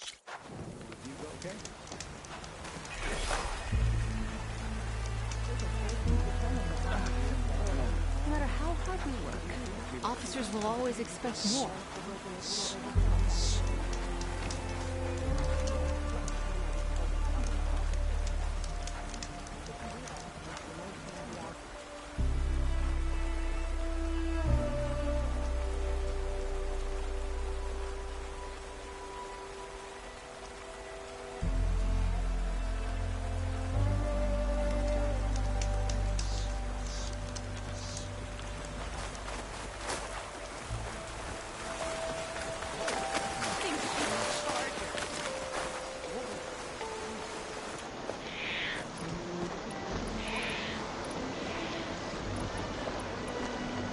No matter how hard we work, officers will always expect more.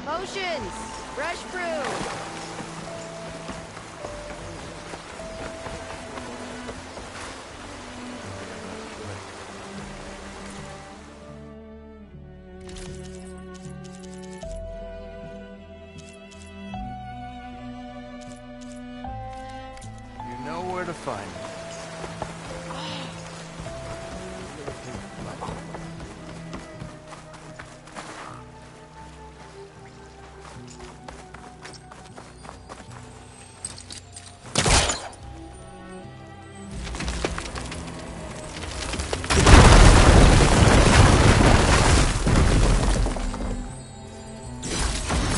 Potions! Fresh brew! You know where to find me.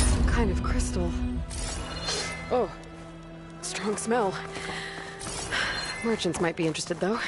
Some kind of crystal. Oh, strong smell. Merchants might be interested, though.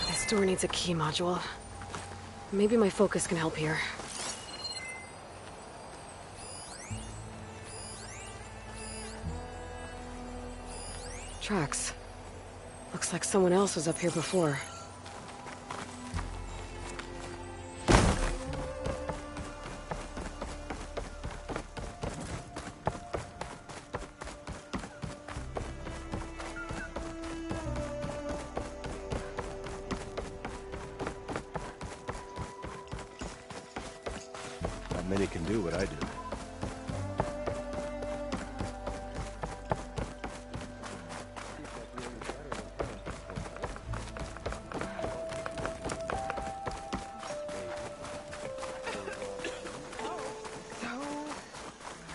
This door needs a key module. Maybe my focus can help here. Tracks. Looks like someone else was up here before. Not many can do what I do.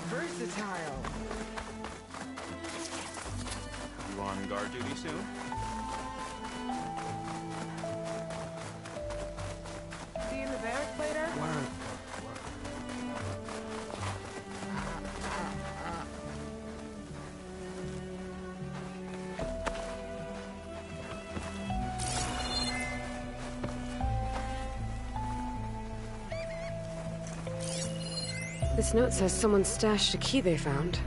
Versatile. You on guard duty soon? See you in the barracks later? This note says someone stashed a key they found.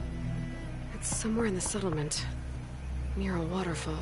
It's somewhere in the settlement, near a waterfall.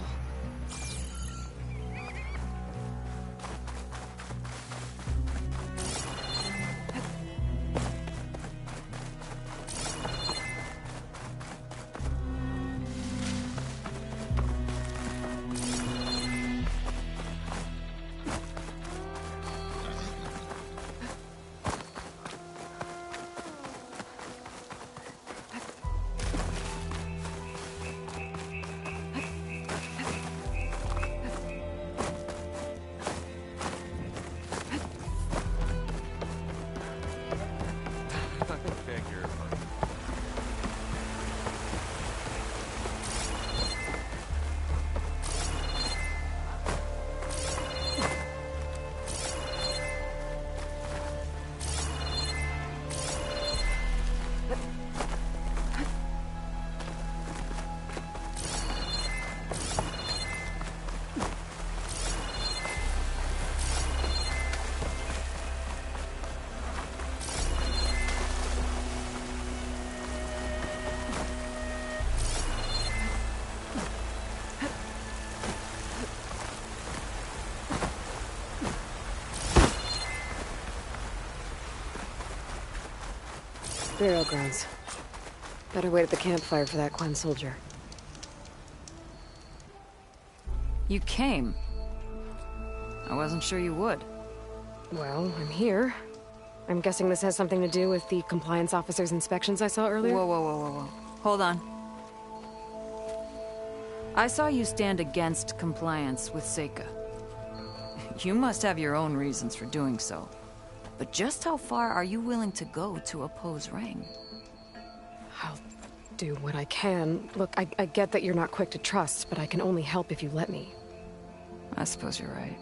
Burial grounds. Better wait at the campfire for that Quen soldier. You came. I wasn't sure you would. Well, I'm here. I'm guessing this has something to do with the compliance officer's inspections I saw earlier? Whoa. Hold on. I saw you stand against compliance with Seika. You must have your own reasons for doing so. But just how far are you willing to go to oppose Rang? I'll do what I can. Look, I get that you're not quick to trust, but I can only help if you let me. I suppose you're right.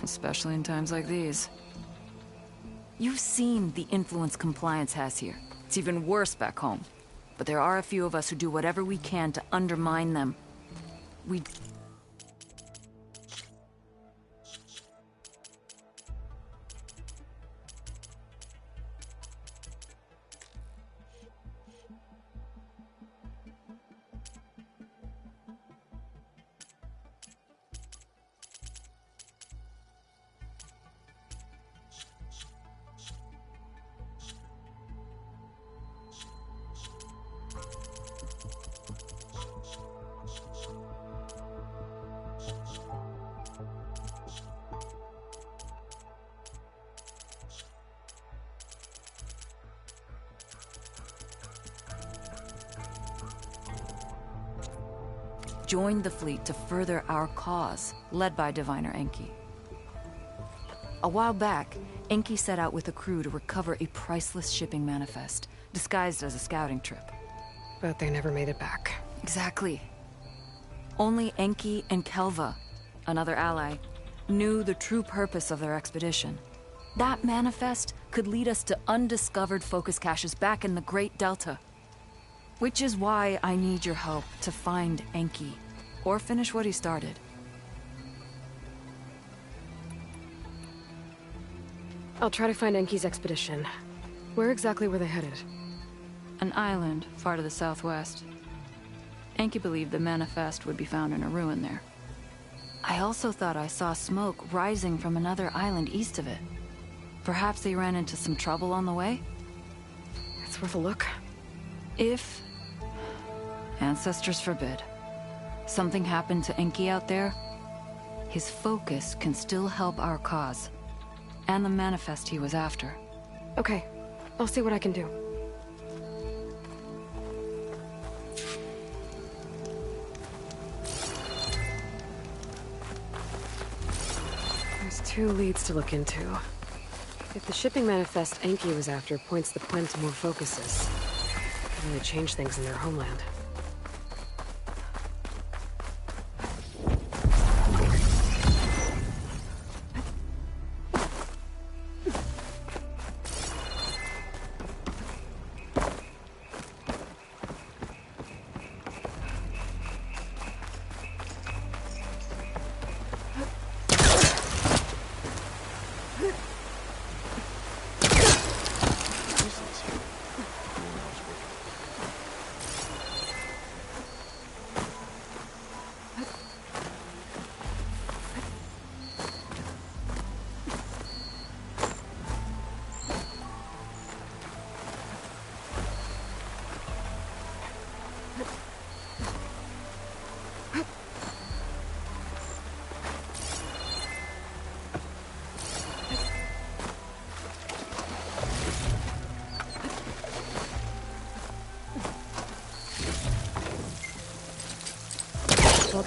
Especially in times like these. You've seen the influence compliance has here. It's even worse back home. But there are a few of us who do whatever we can to undermine them. We... joined the fleet to further our cause, led by Diviner Enki. A while back, Enki set out with a crew to recover a priceless shipping manifest, disguised as a scouting trip. But they never made it back. Exactly. Only Enki and Kelva, another ally, knew the true purpose of their expedition. That manifest could lead us to undiscovered focus caches back in the Great Delta. Which is why I need your help to find Enki, or finish what he started. I'll try to find Enki's expedition. Where exactly were they headed? An island far to the southwest. Enki believed the manifest would be found in a ruin there. I also thought I saw smoke rising from another island east of it. Perhaps they ran into some trouble on the way? It's worth a look. If... ancestors forbid. Something happened to Enki out there, his focus can still help our cause. And the manifest he was after. Okay, I'll see what I can do. There's 2 leads to look into. If the shipping manifest Enki was after points the Quen to more focuses, it could really change things in their homeland.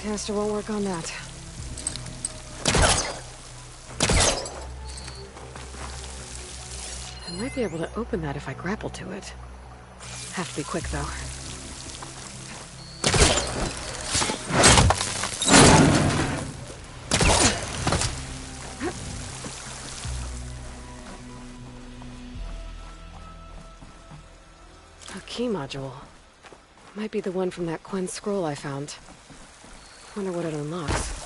Canister won't work on that. I might be able to open that if I grapple to it. Have to be quick, though. A key module. Might be the one from that Quen scroll I found. Wonder what it unlocks.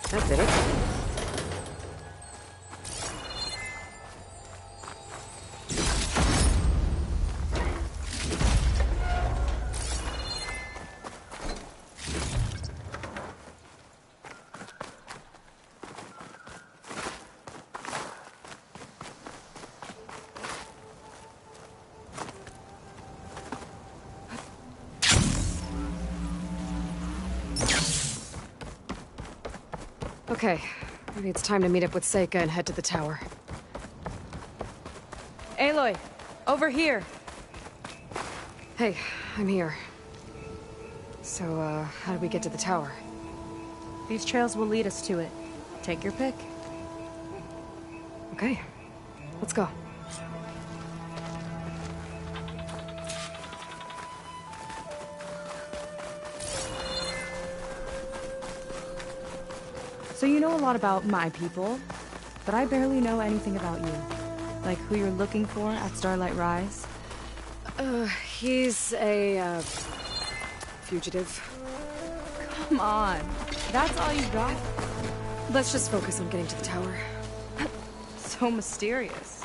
That did it. Okay, maybe it's time to meet up with Seika and head to the tower. Aloy, over here. Hey, I'm here. So, how do we get to the tower? These trails will lead us to it. Take your pick. Okay, let's go. So you know a lot about my people, but I barely know anything about you. Like who you're looking for at Starlight Rise? He's a, fugitive. Come on, that's all you got? Let's just focus on getting to the tower. So mysterious.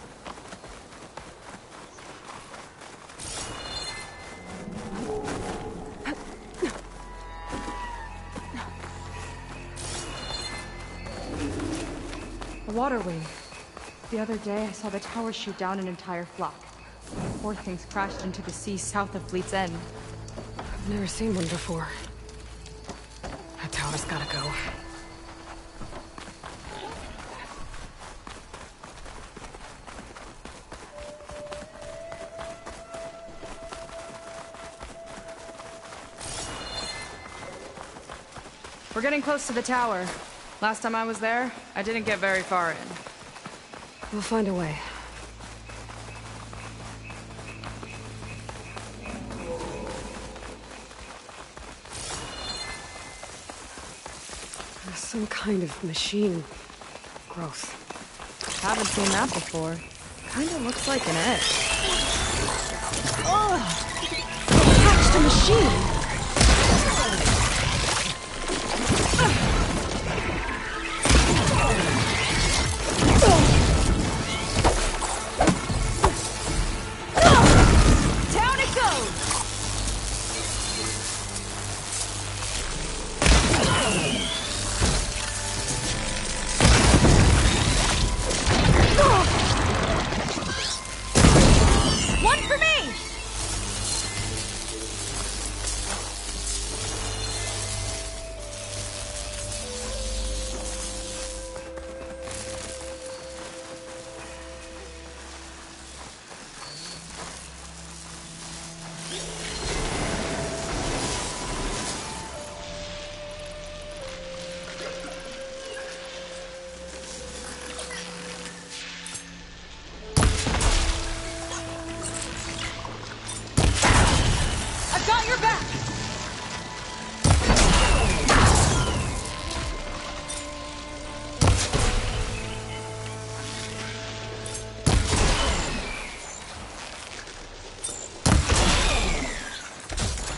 A water wing. The other day, I saw the tower shoot down an entire flock. Poor things crashed into the sea south of Fleet's End. I've never seen one before. That tower's gotta go. We're getting close to the tower. Last time I was there, I didn't get very far in. We'll find a way. There's some kind of machine growth. Haven't seen that before. Kinda looks like an egg. Ugh! Hatched a machine!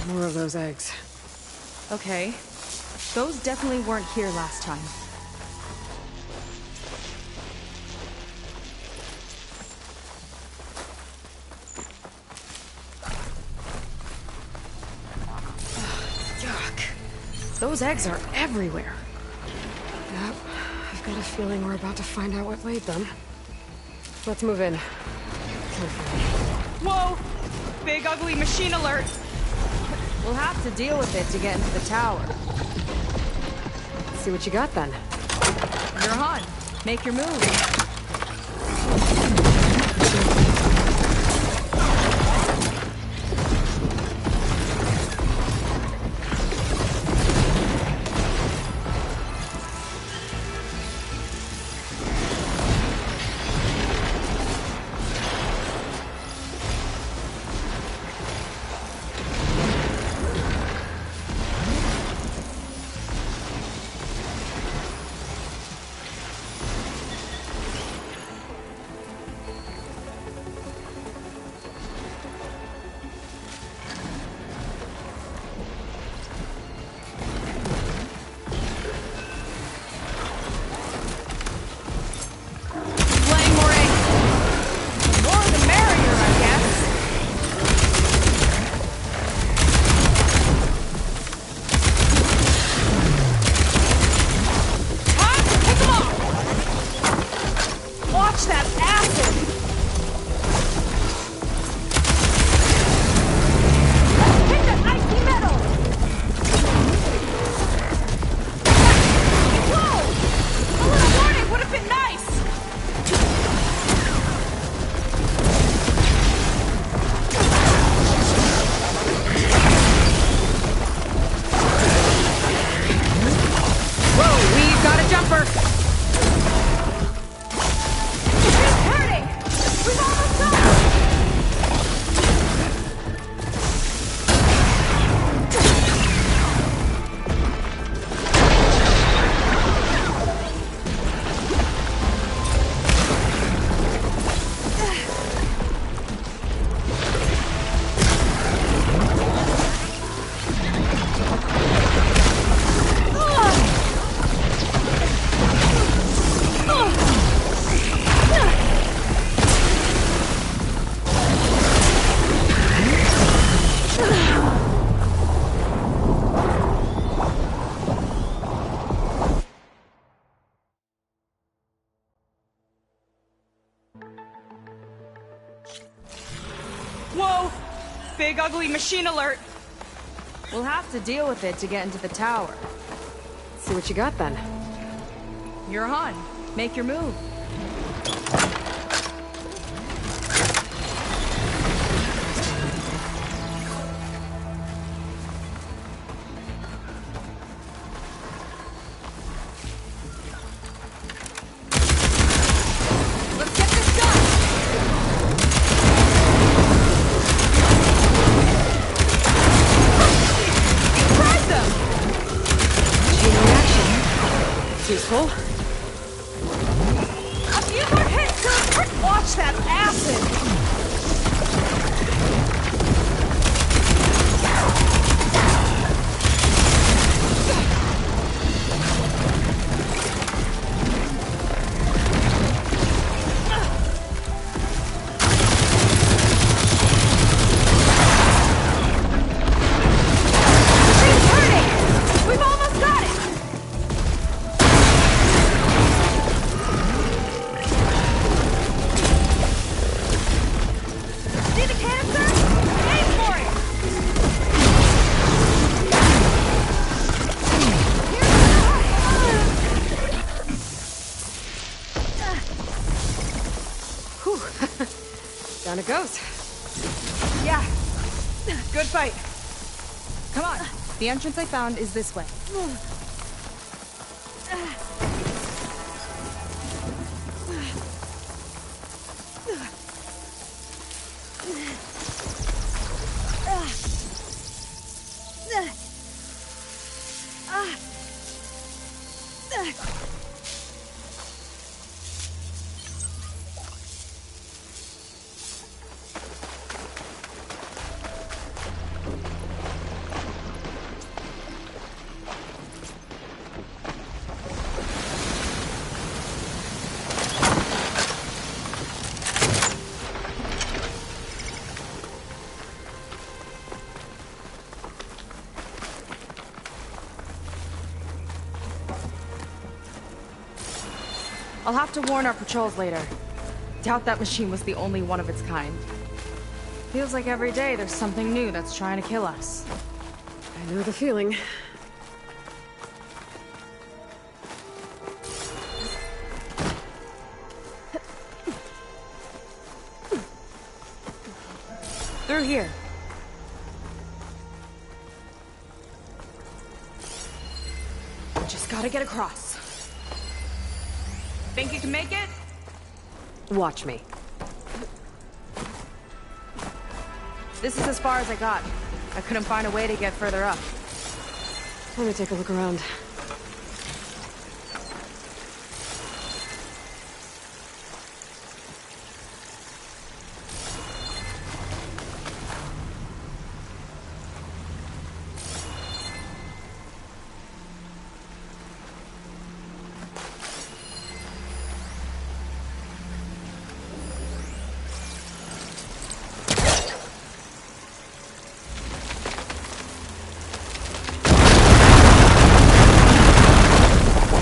More of those eggs. Okay. Those definitely weren't here last time. Yuck. Those eggs are everywhere. Yep. I've got a feeling we're about to find out what laid them. Let's move in. Whoa! Big ugly machine alert! We'll have to deal with it to get into the tower. Let's see what you got then. You're on. Make your move. Whoa! Big ugly machine alert! We'll have to deal with it to get into the tower. See what you got then. You're on. Make your move. Let's get this done! Surprise them! Chain reaction. It's useful. A few more hits to watch that acid! Machine's turning! We've almost got it! See the canister? Aim for it! Whew. Down it goes. Yeah. Good fight. Come on. The entrance I found is this way. I'll have to warn our patrols later. Doubt that machine was the only one of its kind. Feels like every day there's something new that's trying to kill us. I know the feeling. Through here. Just gotta get across. Think you can make it? Watch me. This is as far as I got. I couldn't find a way to get further up. Let me take a look around.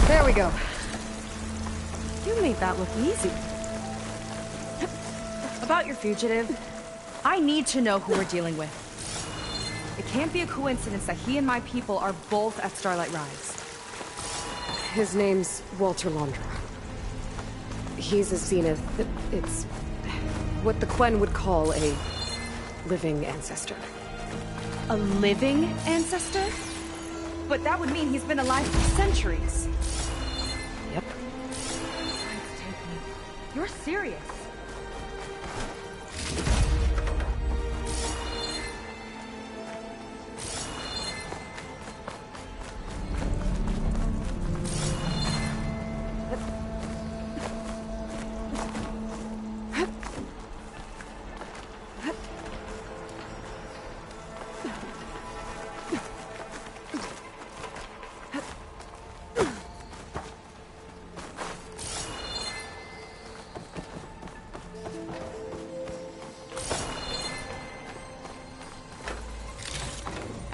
There we go. You made that look easy. About your fugitive, I need to know who we're dealing with. It can't be a coincidence that he and my people are both at Starlight Rise. His name's Walter Londra. He's a Zenith. It's what the Quen would call a living ancestor. A living ancestor? But that would mean he's been alive for centuries. Yep. You're serious?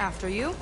After you.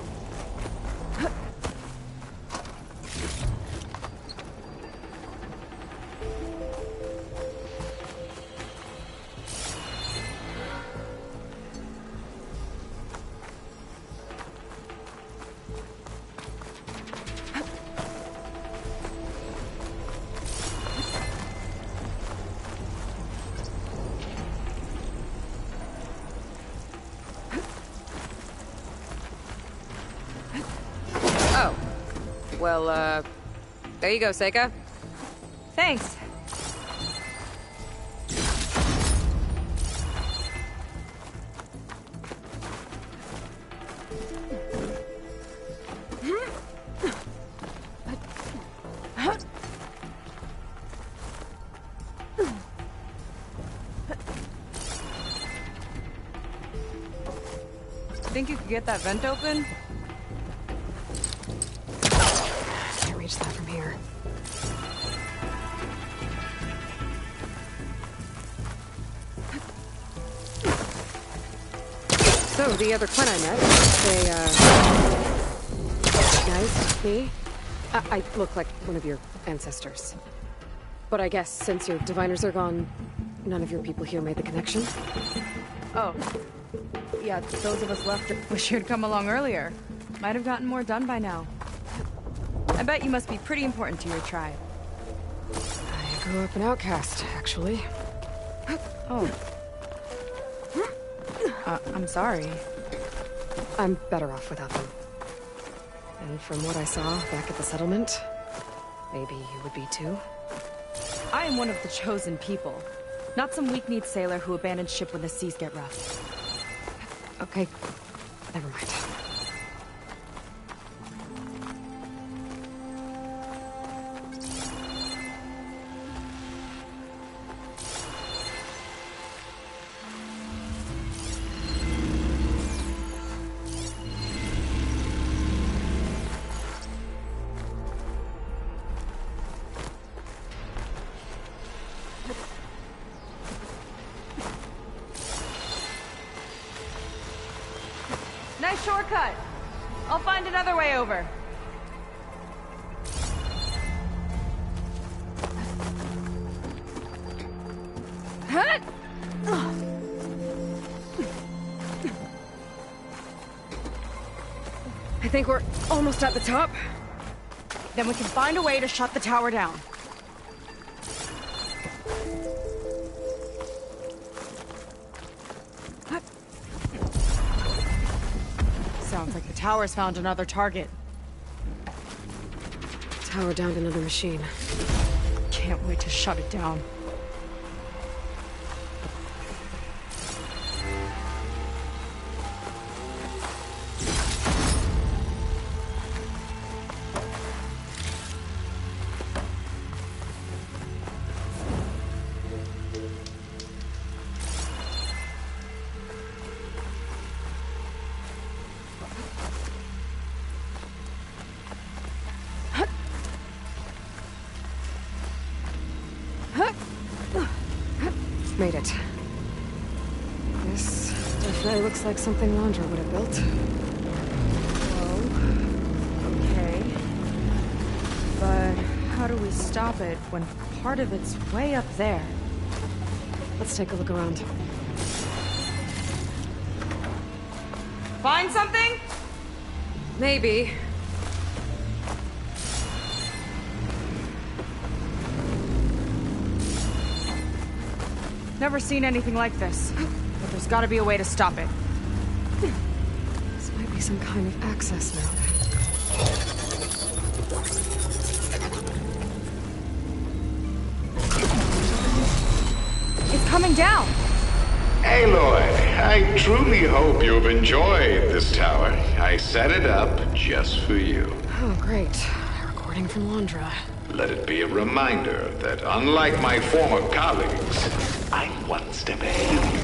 Well, there you go, Seika. Thanks. Think you could get that vent open? Can't reach that from here. So, the other Quen I met, they, recognized me. I look like one of your ancestors. But I guess since your diviners are gone, none of your people here made the connection? Oh. Yeah, those of us left wish you'd come along earlier. Might have gotten more done by now. I bet you must be pretty important to your tribe. I grew up an outcast, actually. Oh. I'm sorry. I'm better off without them. And from what I saw back at the settlement, maybe you would be too? I am one of the chosen people. Not some weak-kneed sailor who abandons ship when the seas get rough. Okay, never mind. Nice shortcut. I'll find another way over. I think we're almost at the top. Then we can find a way to shut the tower down. Sounds like the tower's found another target. Tower downed another machine. Can't wait to shut it down. Made it. This definitely looks like something Londra would have built. Whoa. Okay. But how do we stop it when part of it's way up there? Let's take a look around. Find something? Maybe. Never seen anything like this. But there's gotta be a way to stop it. This might be some kind of access node. It's coming down! Aloy, I truly hope you've enjoyed this tower. I set it up just for you. Oh, great. A recording from Londra. Let it be a reminder that unlike my former colleagues, I'm one step ahead of you.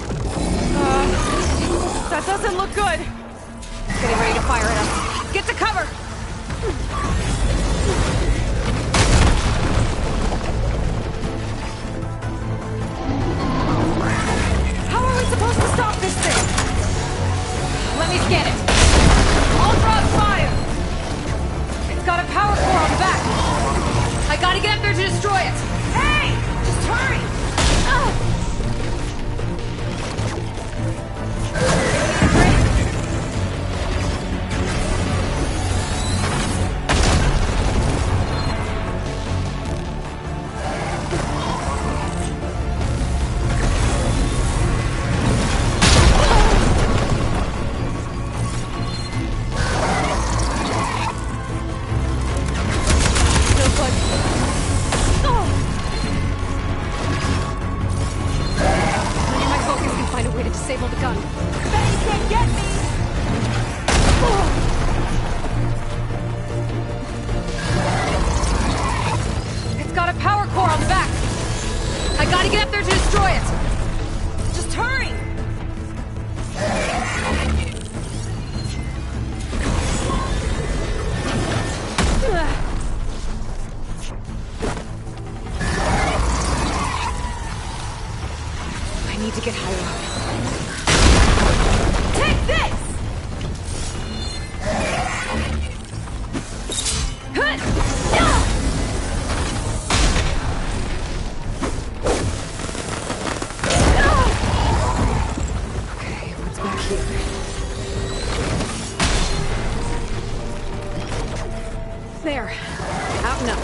That doesn't look good! Getting ready to fire at us. Get to cover! How are we supposed to stop this thing? Let me scan it. I'll drop fire! It's got a power core on the back. I gotta get up there to destroy it. Hey! Just hurry! disable the gun. Bet you can't get me! It's got a power core on the back. I gotta get up there to destroy it. Just hurry! I need to get higher up. Take this! Okay, what's back here? There. Out and up.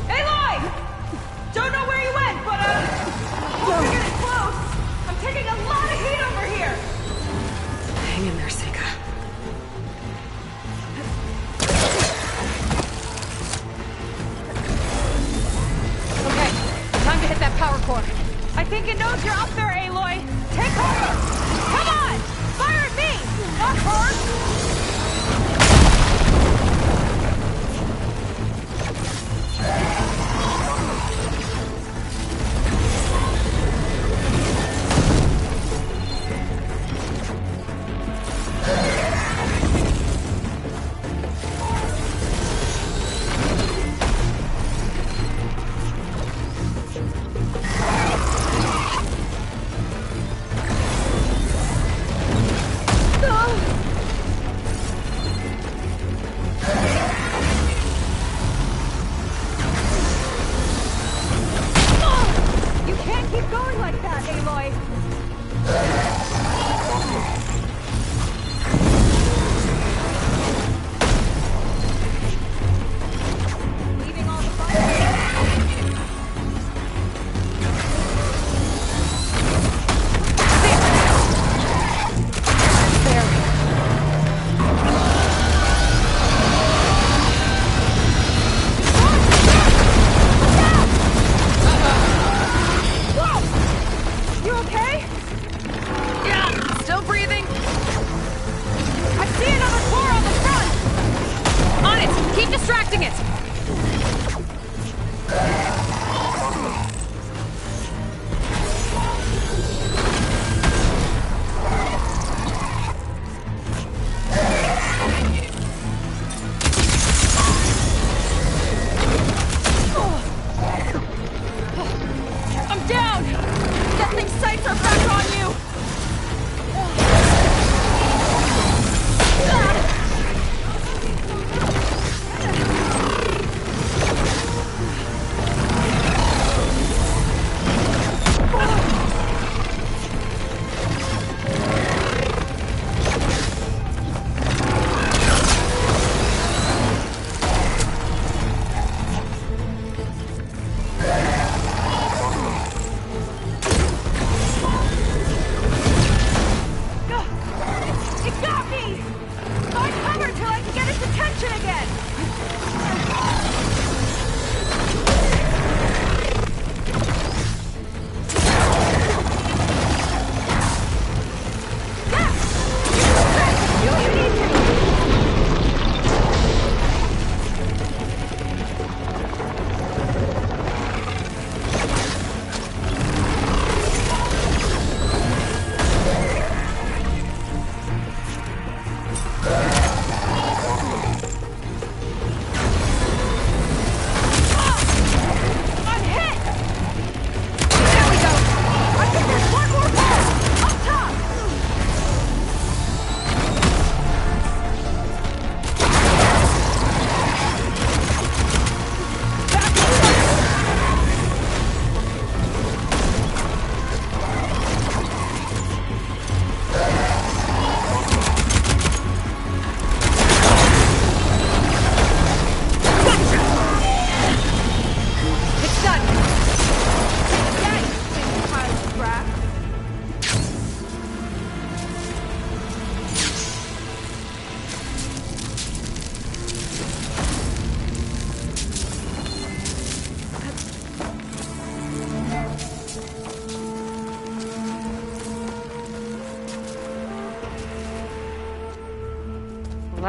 Aloy! Don't know where you went, but we're getting close. I'm taking a lot of heat over here. Hang in there, Sika. Okay, time to hit that power core. I think it knows you're up there, Aloy. Take cover! Come on! Fire at me! Not her! You can't keep going like that, Aloy! Leaving all the fire. Whoa! You okay? Yeah, still breathing. I see another core on the front! On it! Keep distracting it! I'm down! That thing's sights are back on you!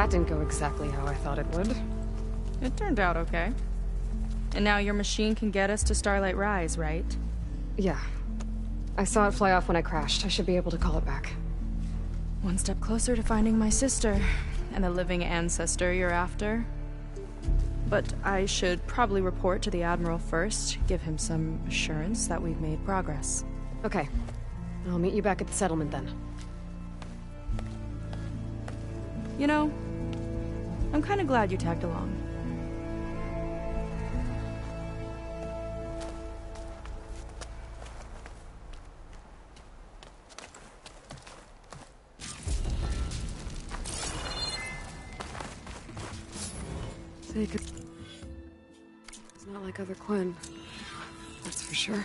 that didn't go exactly how I thought it would. It turned out okay. And now your machine can get us to Starlight Rise, right? Yeah. I saw it fly off when I crashed. I should be able to call it back. One step closer to finding my sister, and the living ancestor you're after. But I should probably report to the Admiral first, give him some assurance that we've made progress. Okay. I'll meet you back at the settlement then. You know, I'm kinda glad you tagged along. It's not like other Quinn. That's for sure.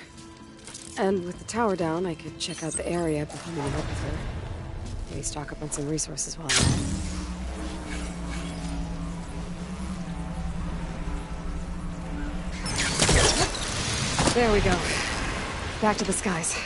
And with the tower down, I could check out the area before meeting up with her. Maybe stock up on some resources while I'm there. There we go. Back to the skies.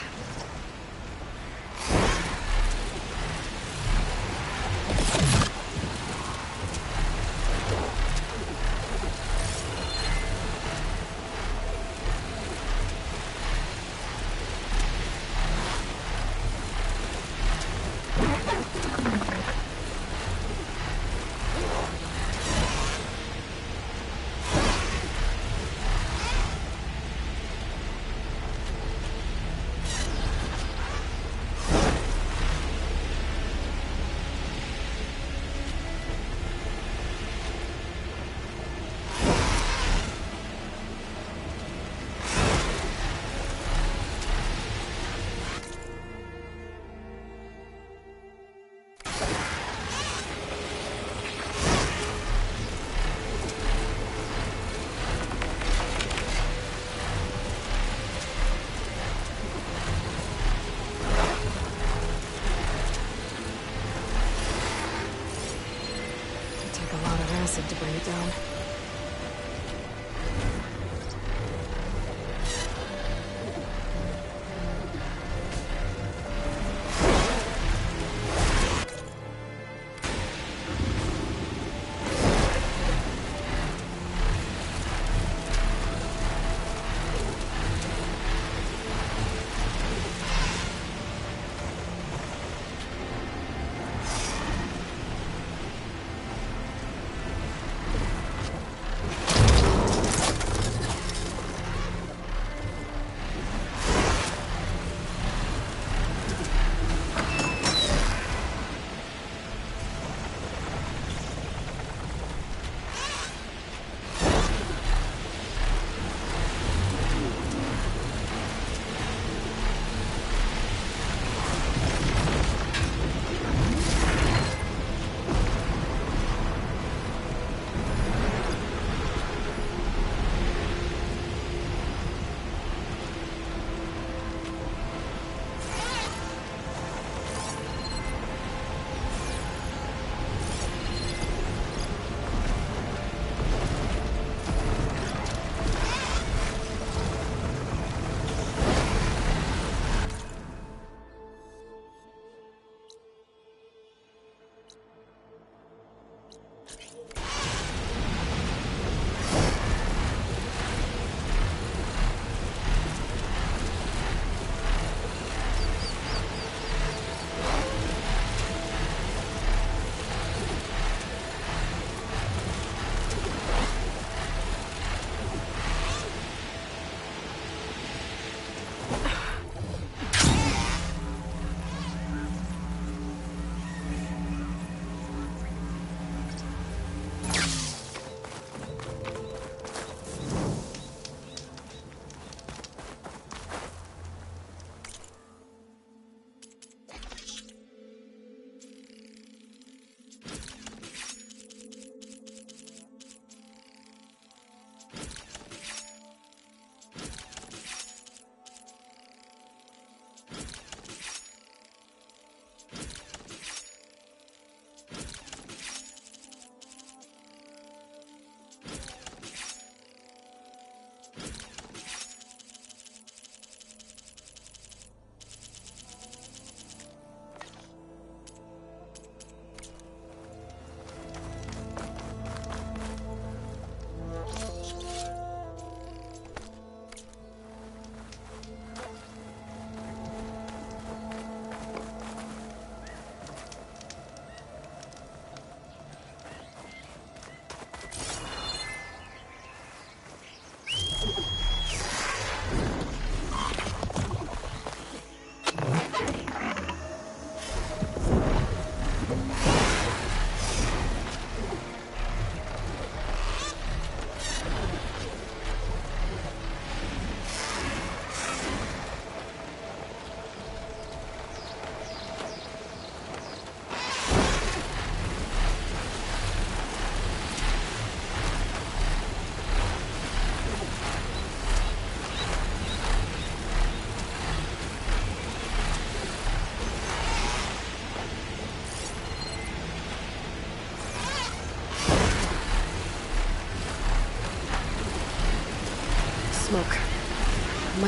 To bring it down.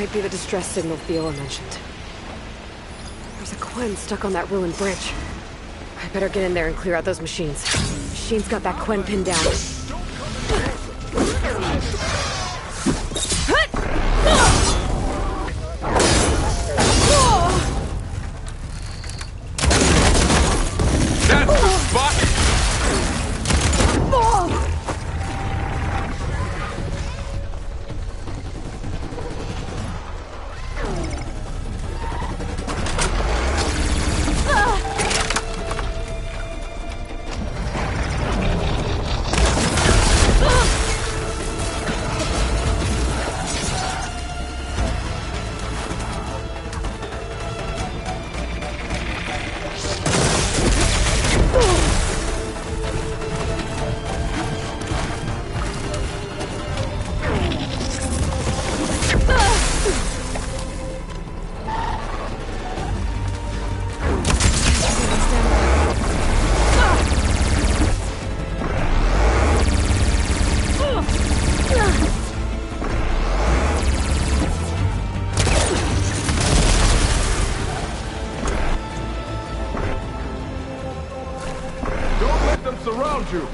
might be the distress signal Theola mentioned. There's a Quen stuck on that ruined bridge. I better get in there and clear out those machines. Sheen's got that Quen pinned down. That's the spot! Surround you!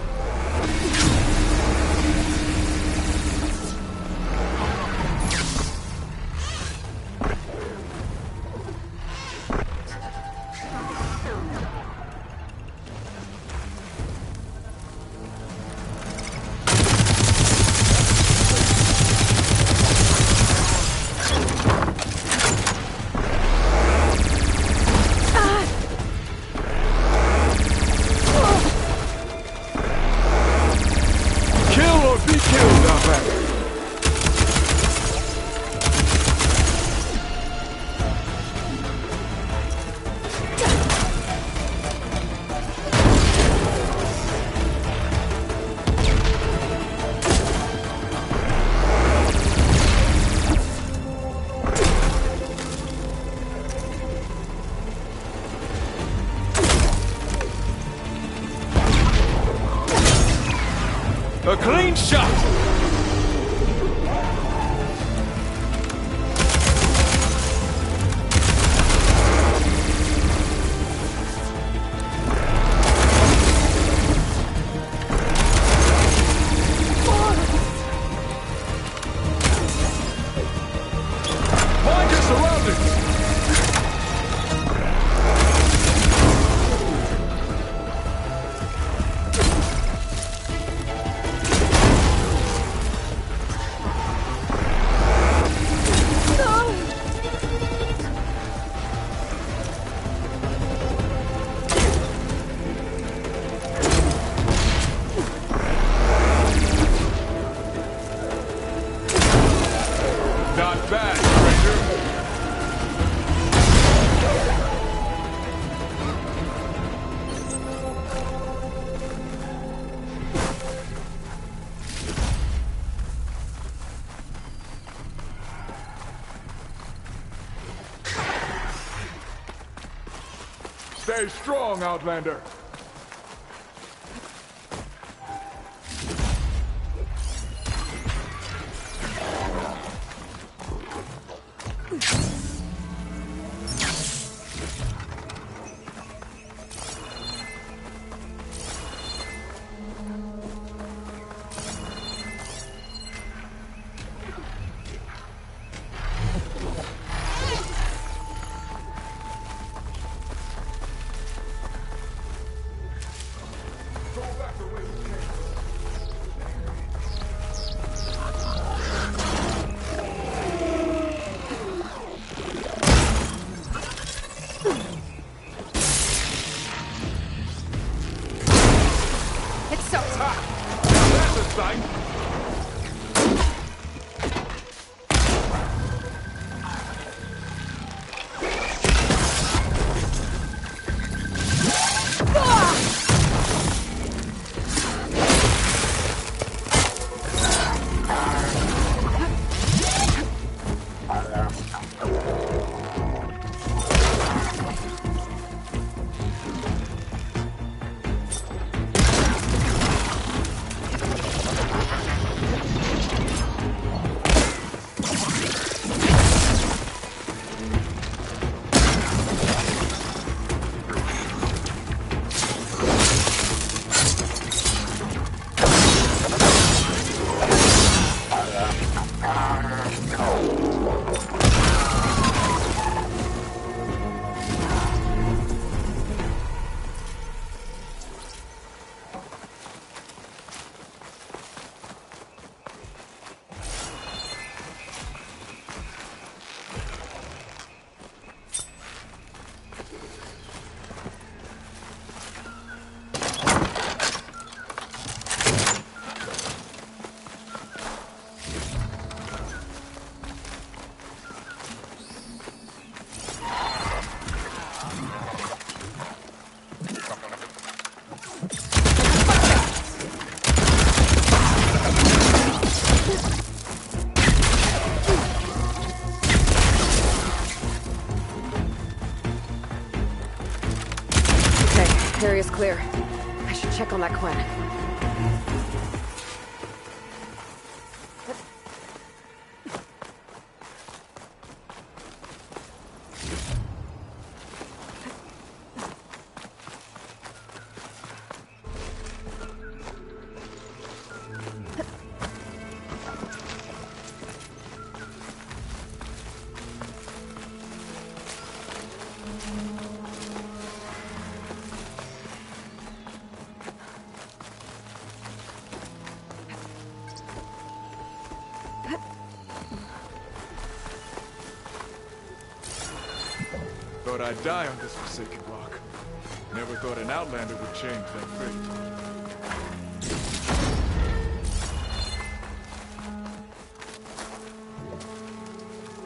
A clean shot! Mind your surroundings! Not bad, stranger. Stay strong, Outlander! Area's clear. I should check on that Quen. Thought I'd die on this forsaken rock. Never thought an Outlander would change that fate.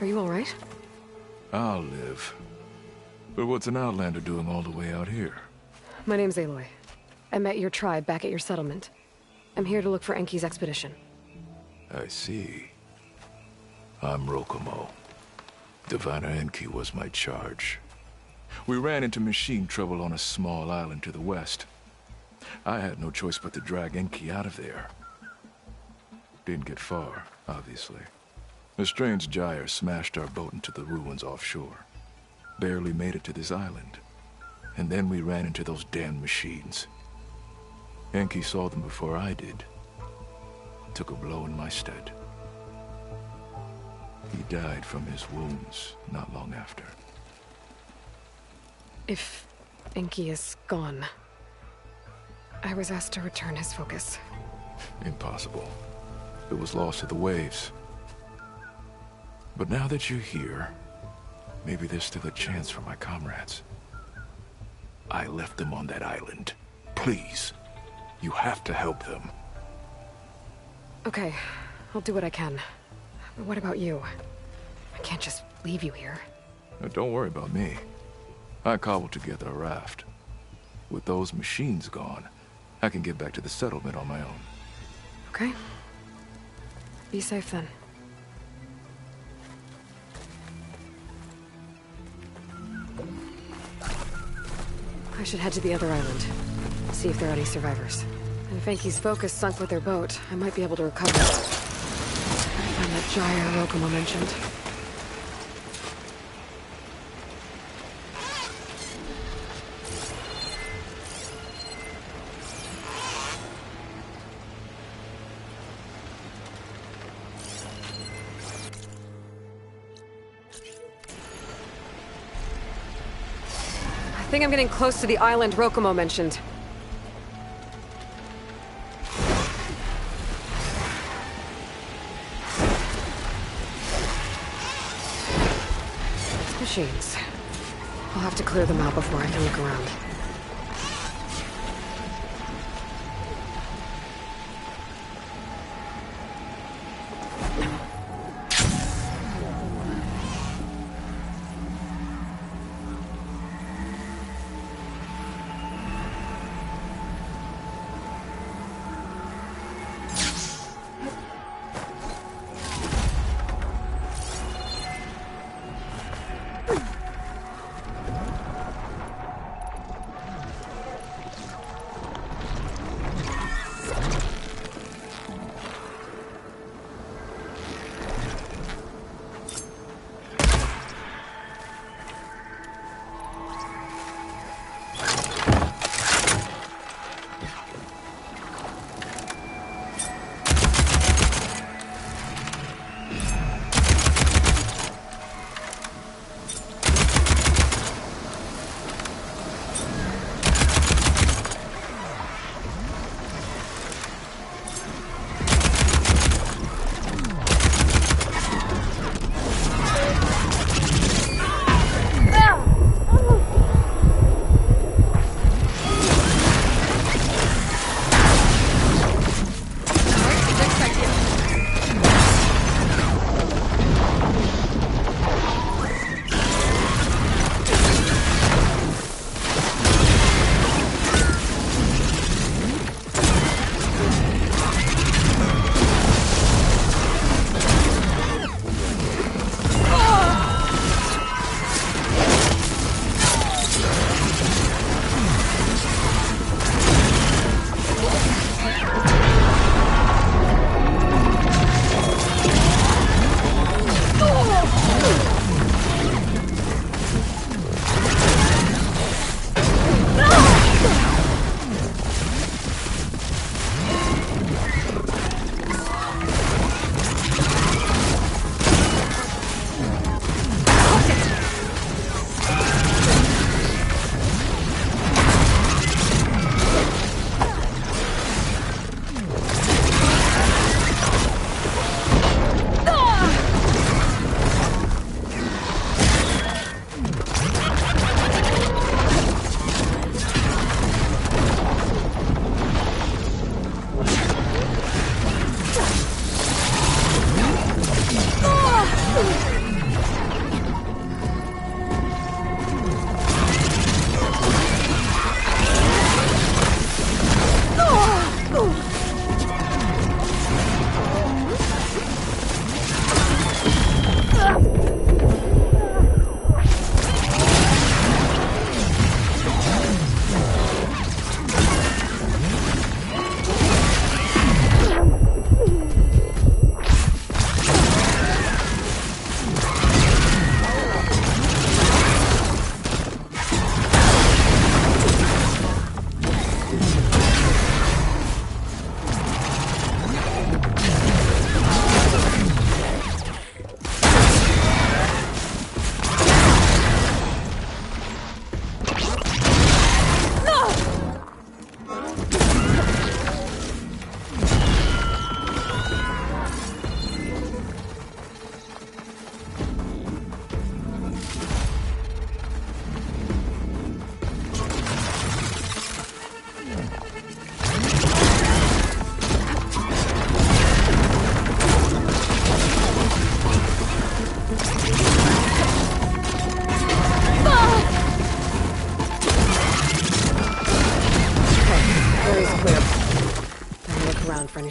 Are you alright? I'll live. But what's an Outlander doing all the way out here? My name's Aloy. I met your tribe back at your settlement. I'm here to look for Enki's expedition. I see. I'm Rokomo. Diviner Enki was my charge. We ran into machine trouble on a small island to the west. I had no choice but to drag Enki out of there. Didn't get far, obviously. A strange gyre smashed our boat into the ruins offshore. Barely made it to this island. And then we ran into those damn machines. Enki saw them before I did. Took a blow in my stead. He died from his wounds not long after. If Enki is gone, I was asked to return his focus. Impossible. It was lost to the waves. But now that you're here, maybe there's still a chance for my comrades. I left them on that island. Please, you have to help them. Okay, I'll do what I can. But what about you? I can't just leave you here. Now, don't worry about me. I cobbled together a raft. With those machines gone, I can get back to the settlement on my own. Okay. Be safe then. I should head to the other island. See if there are any survivors. And if Enki's focus sunk with their boat, I might be able to recover. Find that gyre Rokomo mentioned. I think I'm getting close to the island Rokomo mentioned. These machines. I'll have to clear them out before I can look around.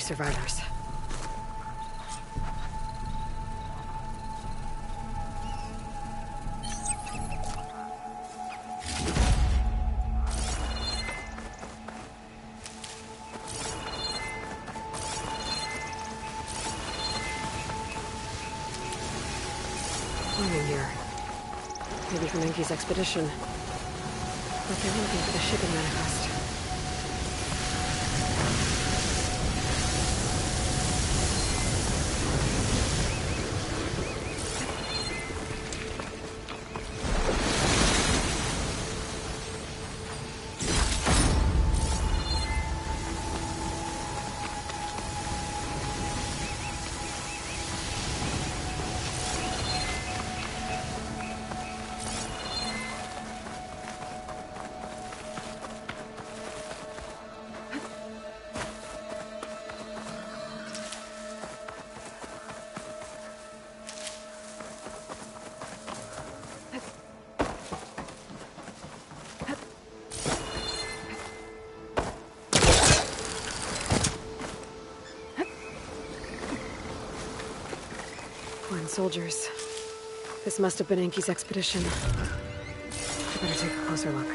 survivors. Warning here. Maybe from Enki's expedition. But they were looking for the shipping manifest. Foreign soldiers. This must have been Enki's expedition. I better take a closer look.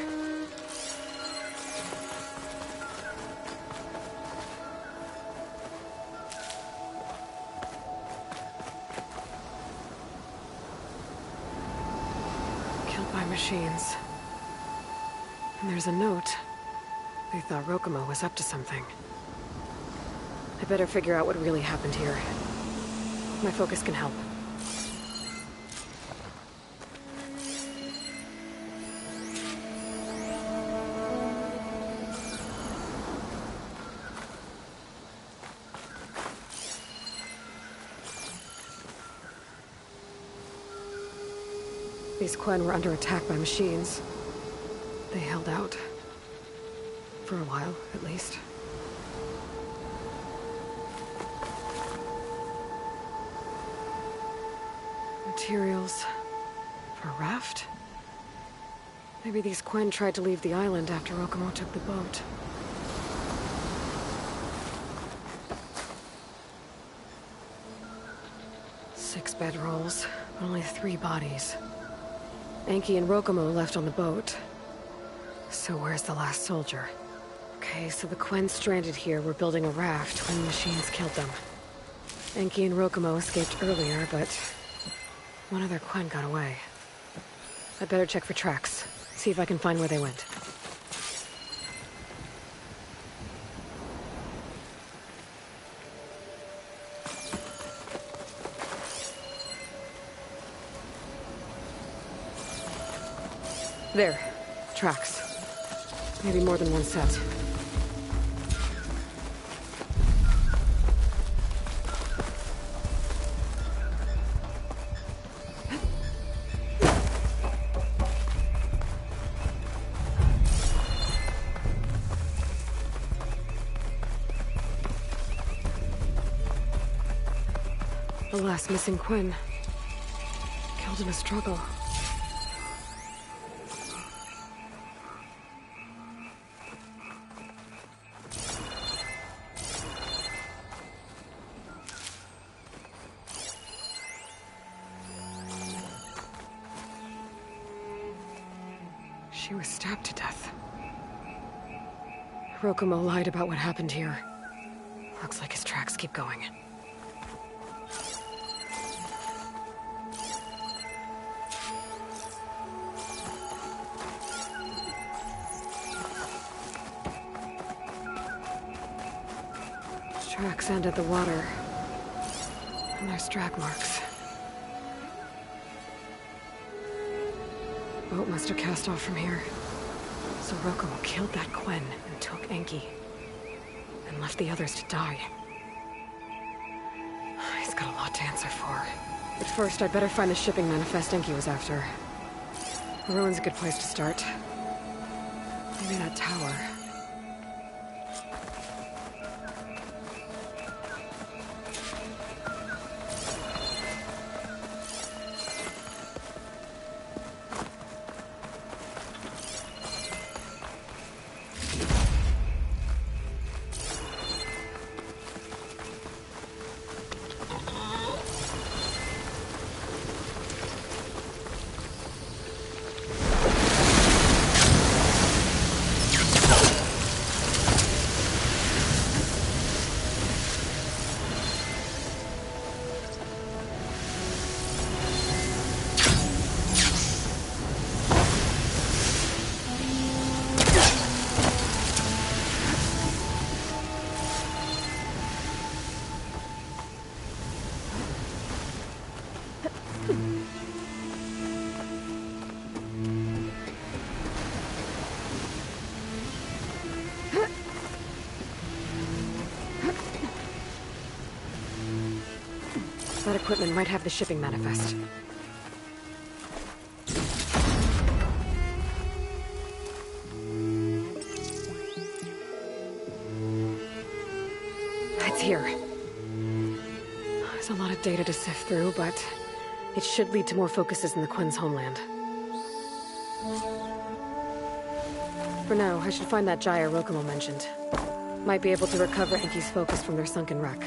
Killed by machines. And there's a note. They thought Rokumo was up to something. I better figure out what really happened here. My focus can help. These Quen were under attack by machines. They held out. For a while, at least. Materials for a raft? Maybe these Quen tried to leave the island after Rokumo took the boat. Six bedrolls, but only 3 bodies. Enki and Rokumo left on the boat. So where's the last soldier? Okay, so the Quen stranded here were building a raft when the machines killed them. Enki and Rokumo escaped earlier, but one of their Quen got away. I'd better check for tracks, see if I can find where they went. There. Tracks. Maybe more than one set. The last missing Quen. Killed in a struggle. She was stabbed to death. Rokumo lied about what happened here. Looks like his tracks keep going. Tracks end at the water. And there's drag marks. Boat must have cast off from here. So Rokumo killed that Quen and took Enki. And left the others to die. He's got a lot to answer for. But first, I'd better find the shipping manifest Enki was after. The ruin's a good place to start. Maybe that tower. That equipment might have the shipping manifest. It's here. There's a lot of data to sift through, but it should lead to more focuses in the Quen's homeland. For now, I should find that gyre Rokumo mentioned. Might be able to recover Enki's focus from their sunken wreck.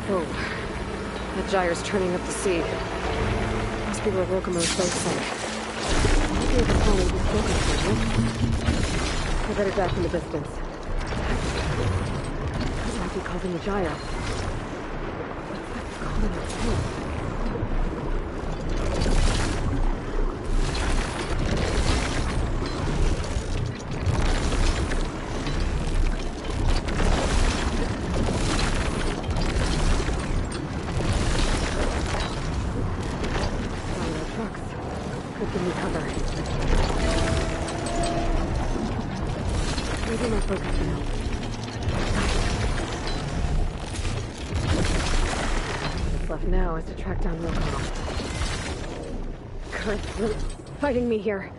Whoa. That gyre's turning up the sea. Must be where Rokumo's boat sank. Maybe it's calling this focus, I better back in the distance. This might be causing the gyre. What's that calling it? Now is to track down Rokumo. Good. Fighting me here.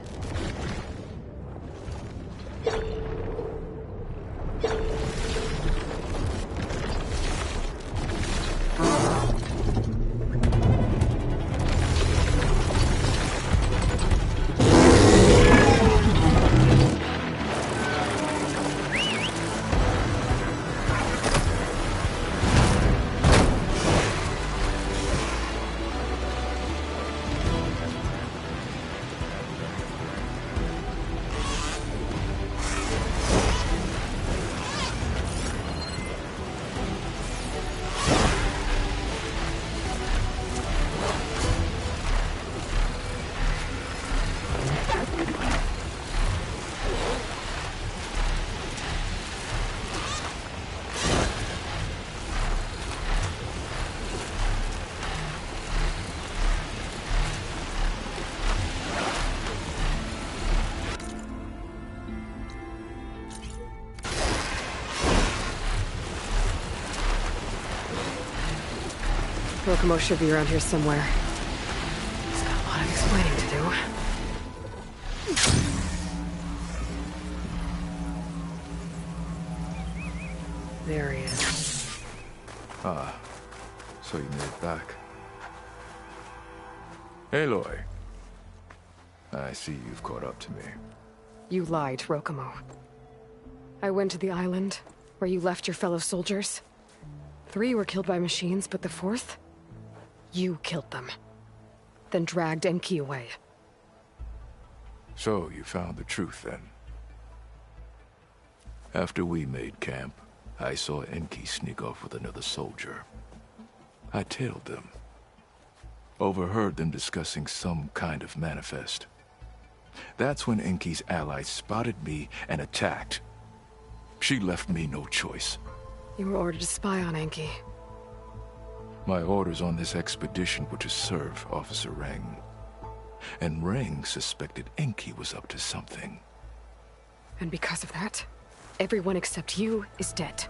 Rokumo should be around here somewhere. He's got a lot of explaining to do. There he is. Ah, so you made it back. Aloy. I see you've caught up to me. You lied, Rokumo. I went to the island, where you left your fellow soldiers. 3 were killed by machines, but the 4th? You killed them. Then dragged Enki away. So you found the truth, then? After we made camp, I saw Enki sneak off with another soldier. I tailed them. Overheard them discussing some kind of manifest. That's when Enki's allies spotted me and attacked. She left me no choice. You were ordered to spy on Enki. My orders on this expedition were to serve Officer Reng. And Reng suspected Enki was up to something. And because of that, everyone except you is dead.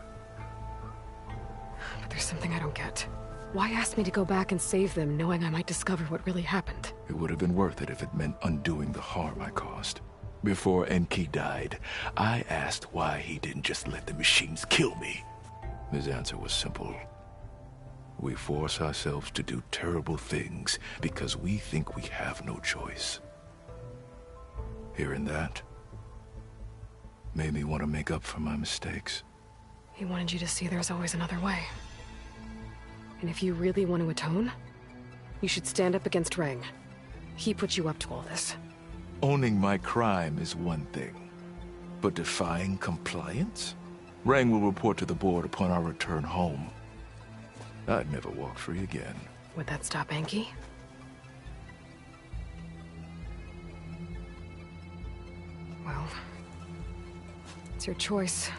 There's something I don't get. Why ask me to go back and save them, knowing I might discover what really happened? It would have been worth it if it meant undoing the harm I caused. Before Enki died, I asked why he didn't just let the machines kill me. His answer was simple. We force ourselves to do terrible things because we think we have no choice. Hearing that made me want to make up for my mistakes. He wanted you to see there's always another way. And if you really want to atone, you should stand up against Rang. He put you up to all this. Owning my crime is one thing, but defying compliance? Rang will report to the board upon our return home. I'd never walk free again. Would that stop Enki? Well, it's your choice.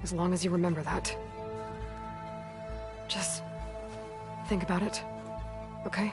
As long as you remember that. Just think about it, okay?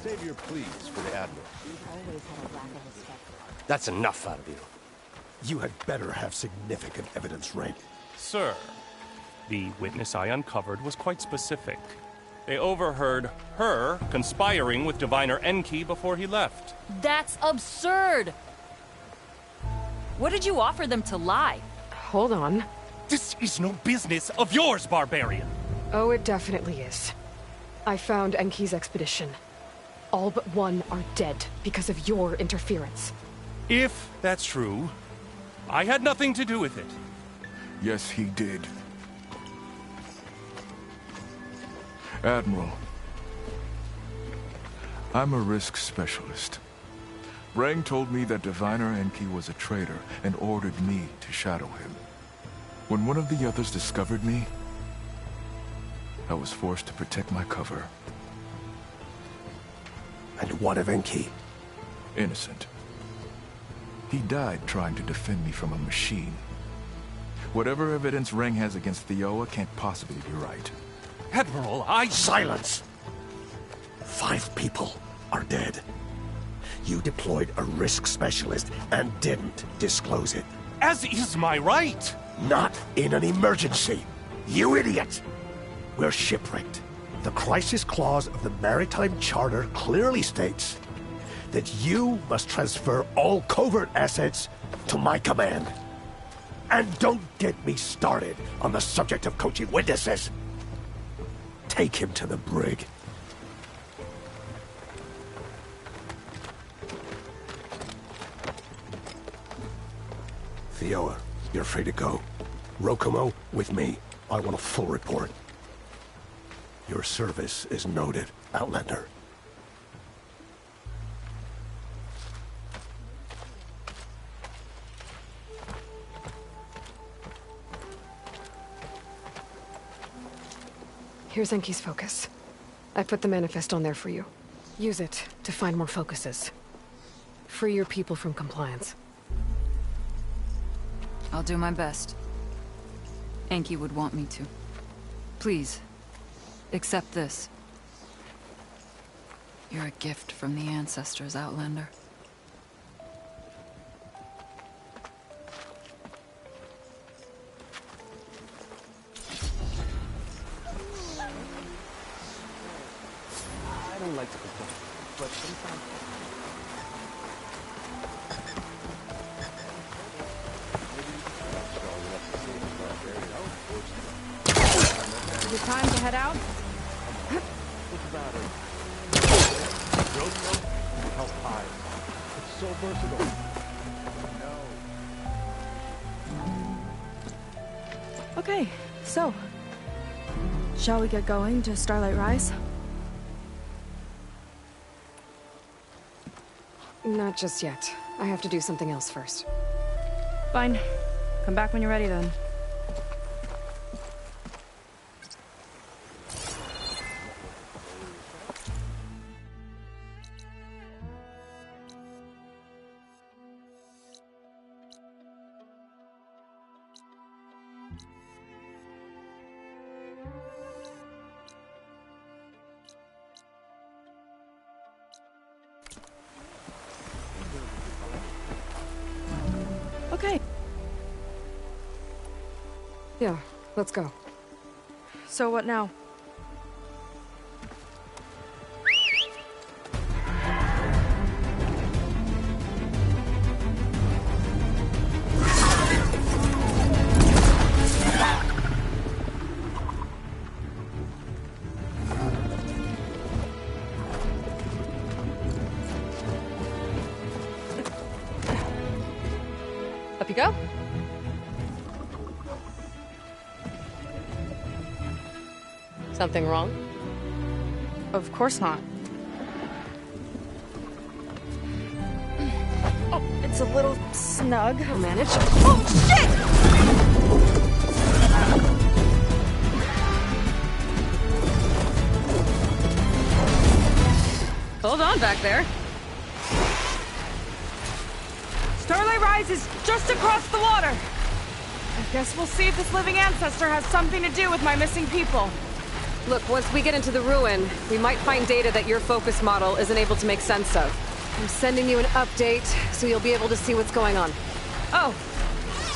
Save your pleas for the Admiral. That's enough out of you. You had better have significant evidence, Rank. Sir, the witness I uncovered was quite specific. They overheard her conspiring with Diviner Enki before he left. That's absurd! What did you offer them to lie? Hold on. This is no business of yours, barbarian! Oh, it definitely is. I found Enki's expedition. All but one are dead because of your interference. If that's true, I had nothing to do with it. Yes, he did. Admiral, I'm a risk specialist. Rang told me that Diviner Enki was a traitor and ordered me to shadow him. When one of the others discovered me, I was forced to protect my cover. And what of Enki? Innocent. He died trying to defend me from a machine. Whatever evidence Rang has against Thioa can't possibly be right. Admiral, Silence! 5 people are dead. You deployed a risk specialist and didn't disclose it. As is my right! Not in an emergency! You idiot! We're shipwrecked. The crisis clause of the Maritime Charter clearly states that you must transfer all covert assets to my command. And don't get me started on the subject of coaching witnesses. Take him to the brig. Thioa, you're free to go. Rokomo, with me. I want a full report. Your service is noted, Outlander. Here's Enki's focus. I put the manifest on there for you. Use it to find more focuses. Free your people from compliance. I'll do my best. Enki would want me to. Please, accept this. You're a gift from the ancestors, Outlander. I don't like to complain, but sometimes... Is it time to head out? Think about it. Rokomo can help hide. It's so versatile. Okay, so... shall we get going to Starlight Rise? Not just yet. I have to do something else first. Fine. Come back when you're ready then. Okay. Yeah, let's go. So what now? Up you go. Something wrong? Of course not. Oh, it's a little snug. I'll manage. Oh, shit! Hold on back there. Starlight Rise is just across the water. I guess we'll see if this living ancestor has something to do with my missing people. Look, once we get into the ruin, we might find data that your focus model isn't able to make sense of. I'm sending you an update, so you'll be able to see what's going on. Oh,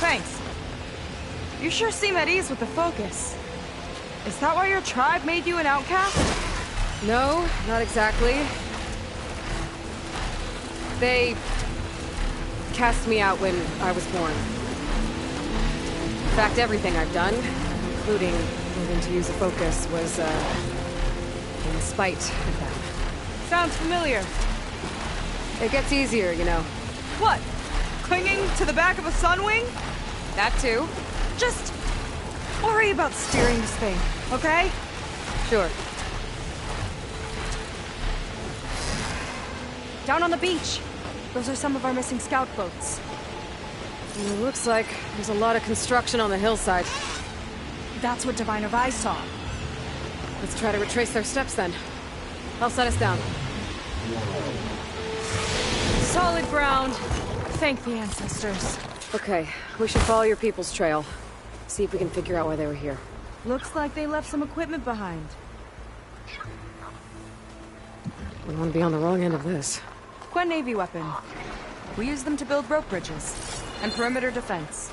thanks. You sure seem at ease with the focus. Is that why your tribe made you an outcast? No, not exactly. They cast me out when I was born. In fact, everything I've done, including moving to use a focus, was in spite of them. Sounds familiar. It gets easier, you know. What? Clinging to the back of a sunwing? That too. Just worry about steering this thing, okay? Sure. Down on the beach. Those are some of our missing scout boats. It looks like there's a lot of construction on the hillside. That's what Diviner Vi saw. Let's try to retrace their steps then. I'll set us down. Solid ground. Thank the ancestors. Okay, we should follow your people's trail. See if we can figure out why they were here. Looks like they left some equipment behind. We don't want to be on the wrong end of this. Quen Navy weapon. We use them to build rope bridges and perimeter defense.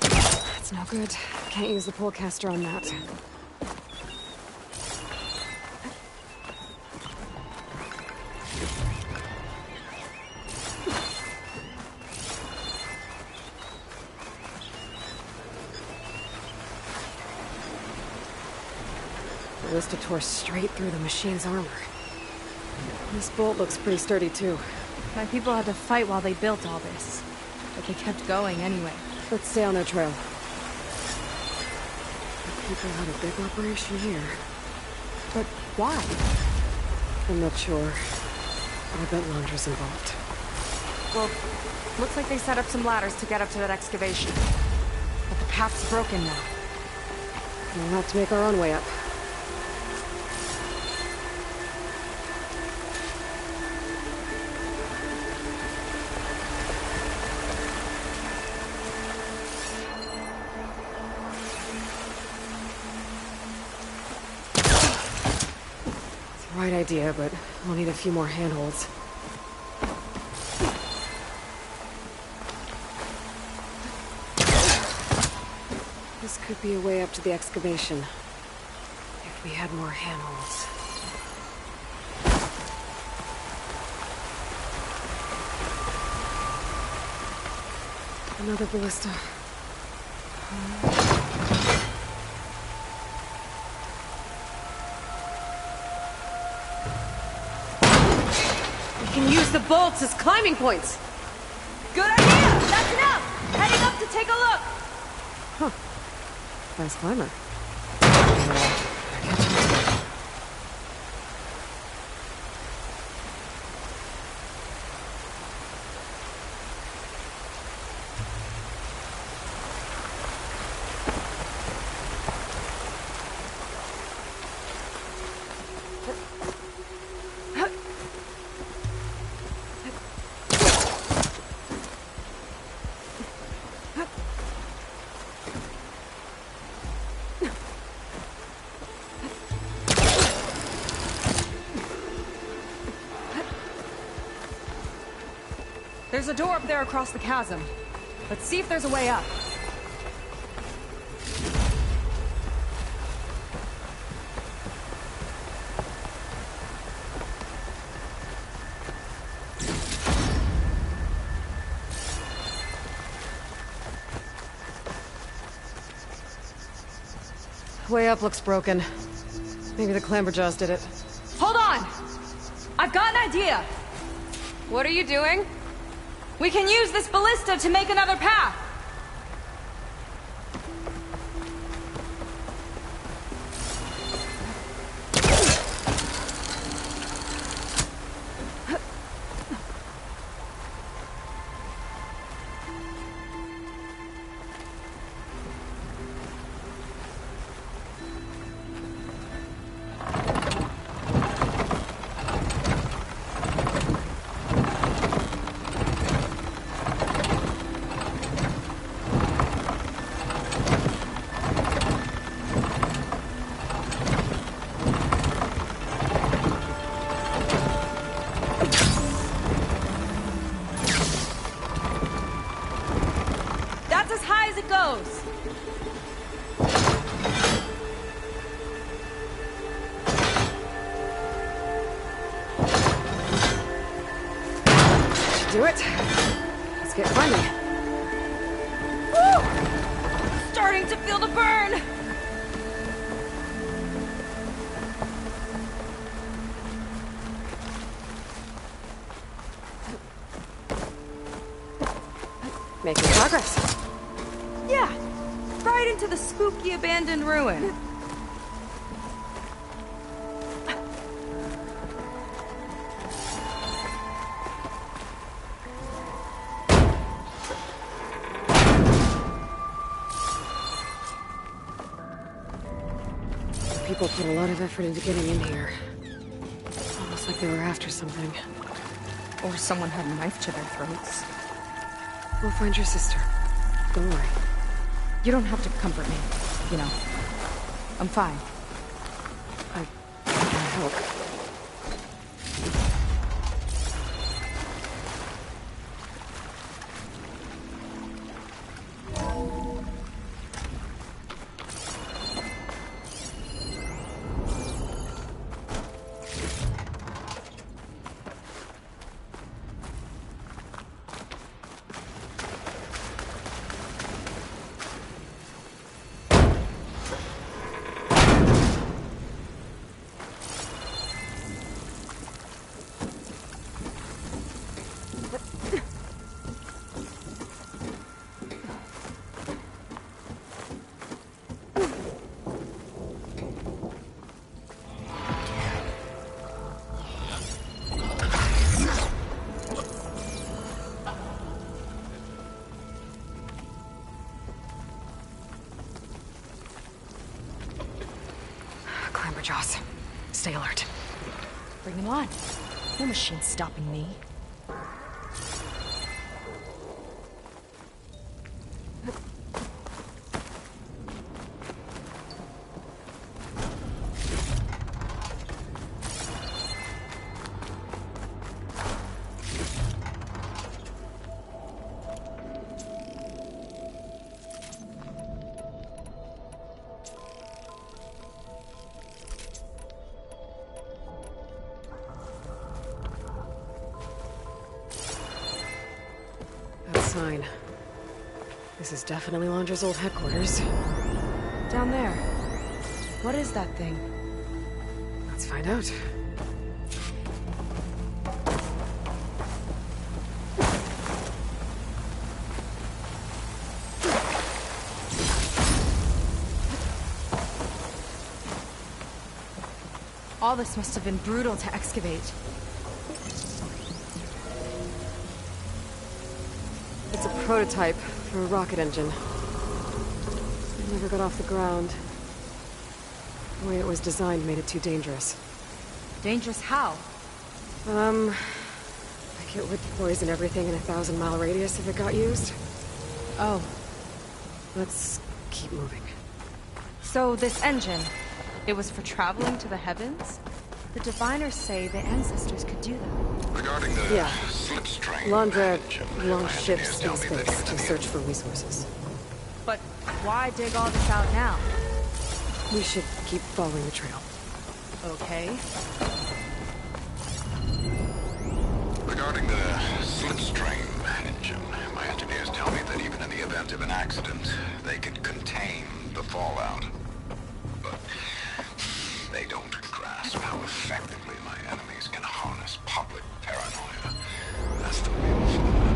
That's no good. Can't use the polecaster on that. The ballista tore straight through the machine's armor. This bolt looks pretty sturdy too. My people had to fight while they built all this, but they kept going anyway. Let's stay on their trail. The people had a big operation here. But why? I'm not sure. I bet Londra's involved. Well, looks like they set up some ladders to get up to that excavation. But the path's broken now. We'll have to make our own way up. Right idea, but we'll need a few more handholds. This could be a way up to the excavation. If we had more handholds. Another ballista. We can use the bolts as climbing points. Good idea! That's enough! Heading up to take a look! Huh. Fast climber. There's a door up there across the chasm. Let's see if there's a way up. Way up looks broken. Maybe the Clamberjaws did it. Hold on! I've got an idea! What are you doing? We can use this ballista to make another path! Do it. Let's get climbing. Woo! Starting to feel the burn! Making progress. Yeah, right into the spooky abandoned ruin. People put a lot of effort into getting in here. Almost like they were after something. Or someone had a knife to their throats. We'll find your sister. Don't worry. You don't have to comfort me, you know. I'm fine. I hope. Clamberjaws. Stay alert. Bring them on. No machine's stopping me. Sign. This is definitely Londra's old headquarters. Down there. What is that thing? Let's find out. All this must have been brutal to excavate. It's a prototype for a rocket engine. It never got off the ground. The way it was designed made it too dangerous. Dangerous how? Like it would poison everything in a 1,000-mile radius if it got used. Oh. Let's keep moving. So this engine, it was for traveling to the heavens? The diviners say the ancestors could do that. Regarding the slipstream Laundra engine. launched My ships engineers in tell me that space even to in the search for resources. But why dig all this out now? We should keep following the trail. Okay. Regarding the slipstream engine, my engineers tell me that even in the event of an accident, they could contain the fallout. But they don't grasp how effectively my enemies can harness public paranoia. That's the real fallout.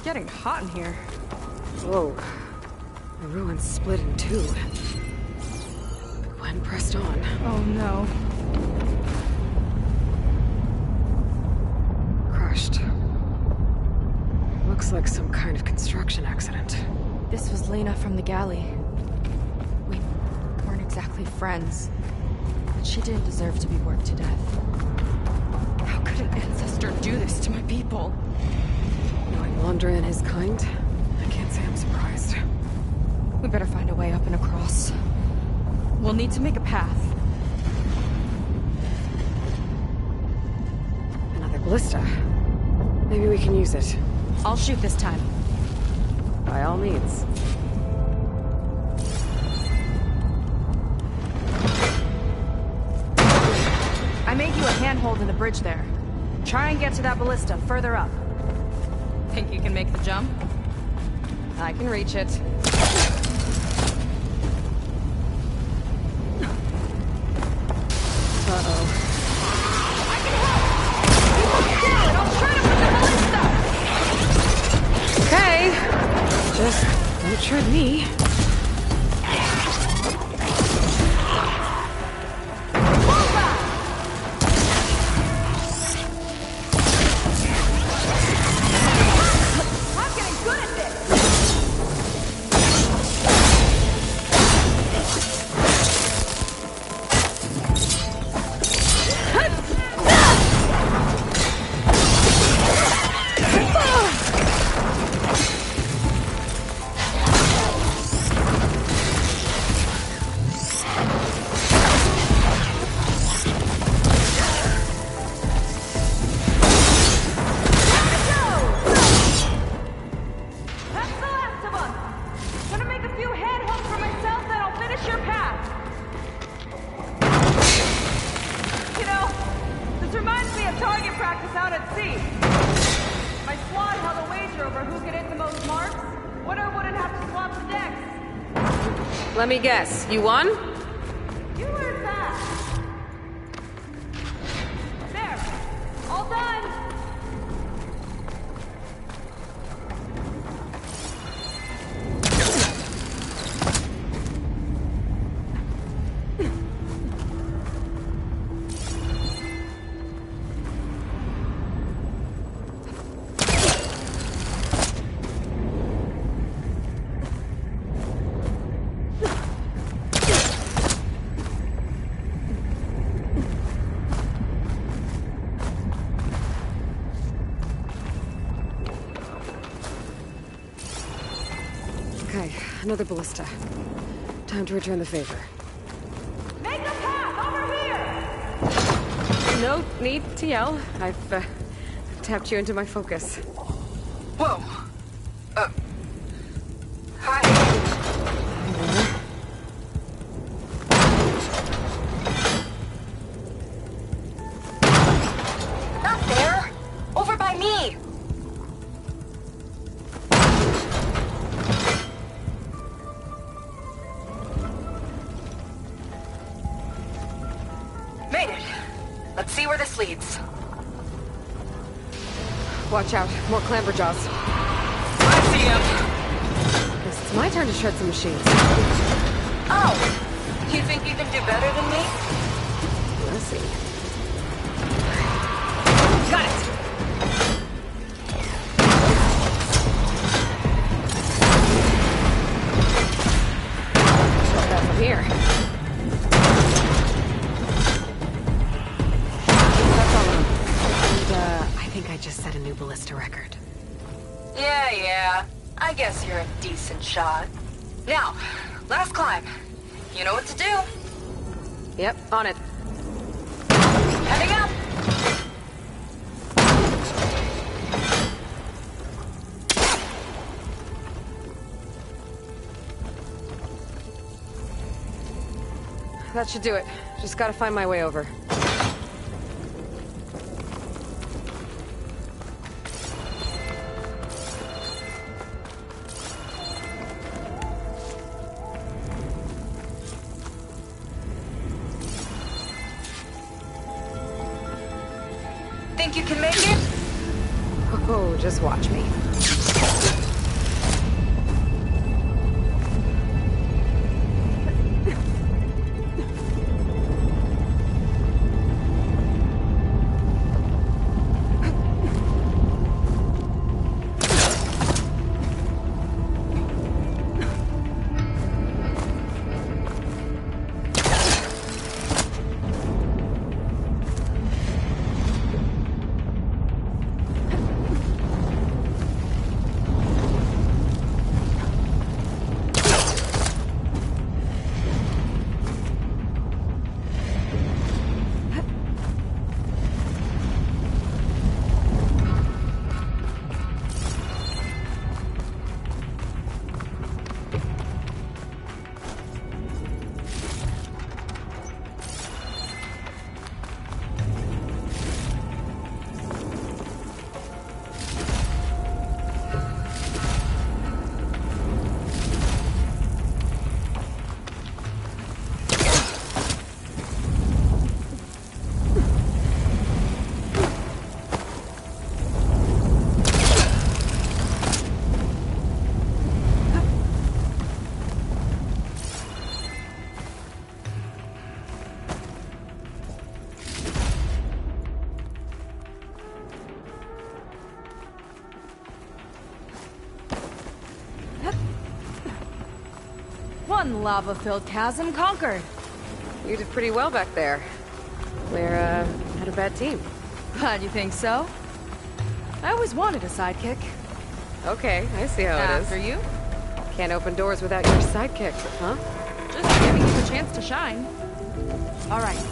Getting hot in here. Whoa. The ruins split in two. Gwen pressed on. Oh no. Crushed. Looks like some kind of construction accident. This was Lena from the galley. We weren't exactly friends, but she didn't deserve to be worked to death. How could an ancestor do this to my people? Knowing Londra and his kind, I can't say I'm surprised. We better find a way up and across. We'll need to make a path. Another ballista. Maybe we can use it. I'll shoot this time. By all means. I made you a handhold in the bridge there. Try and get to that ballista further up. Think you can make the jump? I can reach it. Uh-oh. I can help! You hold still and I'll try to put the ballista! Okay. Just don't trip me. Let me guess, you won? You were fast. There. All done. Okay, another ballista. Time to return the favor. Make a path over here! No need to yell. I've tapped you into my focus. Whoa. Hi. Not there. Over by me. Made it. Let's see where this leads. Watch out, more clamberjaws. I see him. Guess it's my turn to shred some machines. Oh, you think you can do better than me? We'll see. Got it. Shut that from here. That's all of them. And, I think I just set a new ballista record. Yeah. I guess you're a decent shot. Now, last climb. You know what to do. Yep, on it. Heading up. That should do it. Just gotta find my way over. Think you can make it? Oh, just watch me. One lava-filled chasm conquered. You did pretty well back there. We're, had a bad team. Glad you think so. I always wanted a sidekick. Okay, I see how it is. After you? Can't open doors without your sidekick, huh? Just giving you the chance to shine. All right,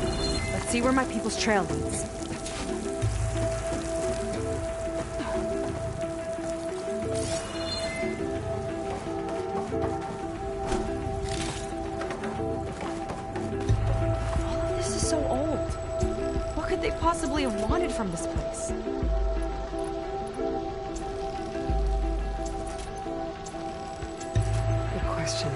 let's see where my people's trail leads. Possibly have wanted from this place. Good question.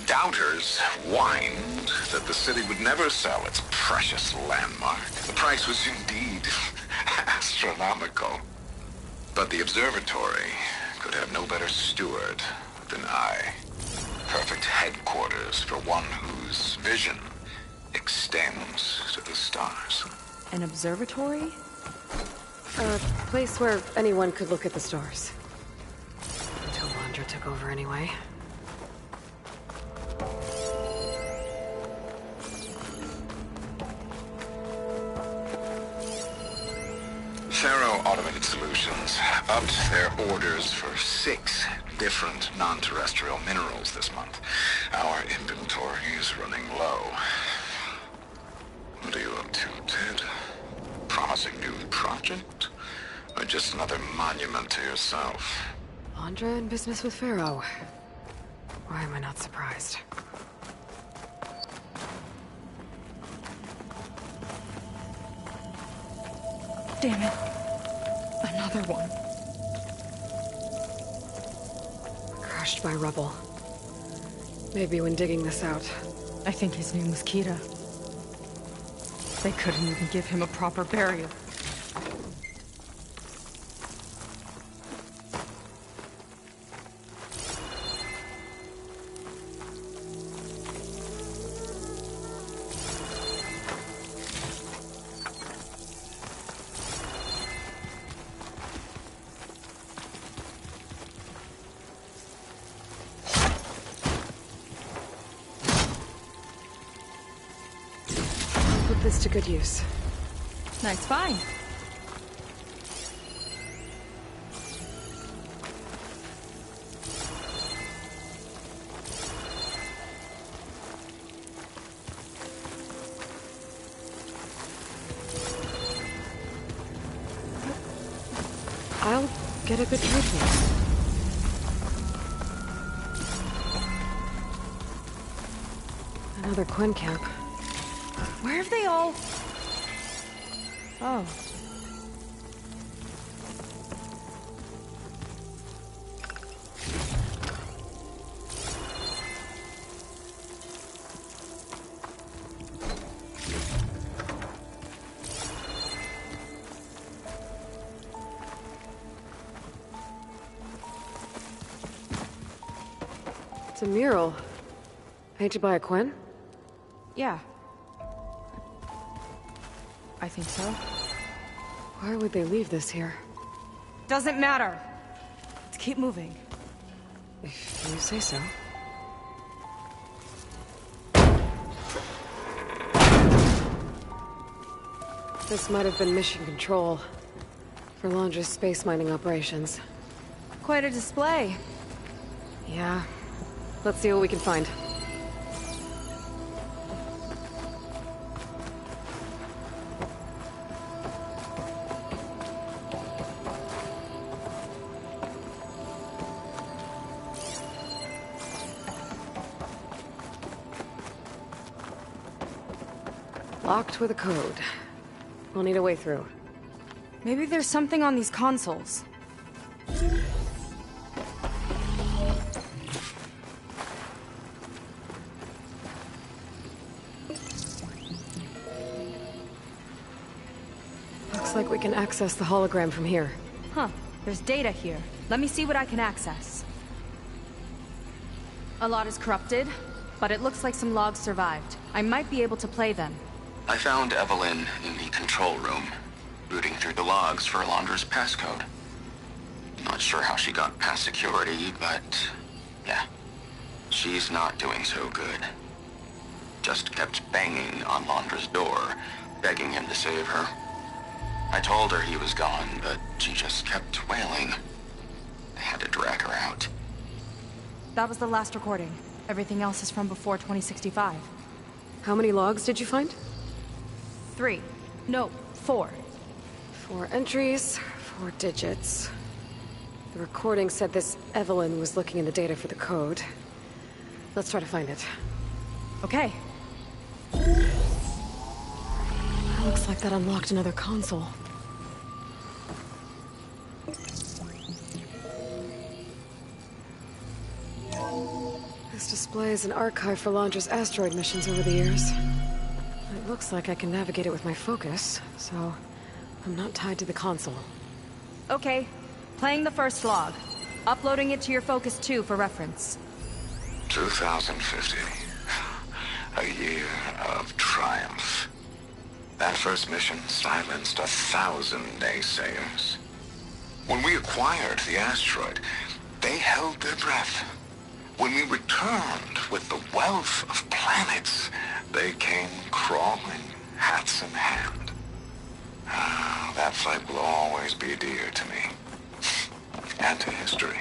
Doubters whined that the city would never sell its precious landmark. The price was indeed astronomical. But the observatory could have no better steward than I. Perfect headquarters for one whose vision extends to the stars. An observatory? A place where anyone could look at the stars. Until Wandra took over anyway. Faro Automated Solutions upped their orders for 6 different non-terrestrial minerals this month. Our inventory is running low. What are you up to, Ted? Promising new project? Or just another monument to yourself? Wandra in business with Faro. Why am I not surprised? Damn it. Another one. Crushed by rubble. Maybe when digging this out. I think his name was Kira. They couldn't even give him a proper burial. Put this to good use. Nice find. I'll get a good read here. Another Quen camp. Where have they all... Oh. It's a mural. Painted by a Quen? Yeah. I think so. Why would they leave this here? Doesn't matter. Let's keep moving. If you say so. This might have been mission control for Londra's space mining operations. Quite a display. Yeah. Let's see what we can find. Locked with a code. We'll need a way through. Maybe there's something on these consoles. Looks like we can access the hologram from here. Huh. There's data here. Let me see what I can access. A lot is corrupted, but it looks like some logs survived. I might be able to play them. I found Evelyn in the control room, rooting through the logs for Alondra's passcode. Not sure how she got past security, but yeah, she's not doing so good. Just kept banging on Alondra's door, begging him to save her. I told her he was gone, but she just kept wailing. I had to drag her out. That was the last recording. Everything else is from before 2065. How many logs did you find? 3. No, 4. 4 entries, 4 digits. The recording said this Evelyn was looking in the data for the code. Let's try to find it. Okay. Looks like that unlocked another console. This displays an archive for Londra's asteroid missions over the years. It looks like I can navigate it with my focus, so I'm not tied to the console. Okay. Playing the first log. Uploading it to your Focus 2 for reference. 2050. A year of triumph. That first mission silenced 1,000 naysayers. When we acquired the asteroid, they held their breath. When we returned with the wealth of planets, they came crawling, hats in hand. That flight will always be dear to me. And to history.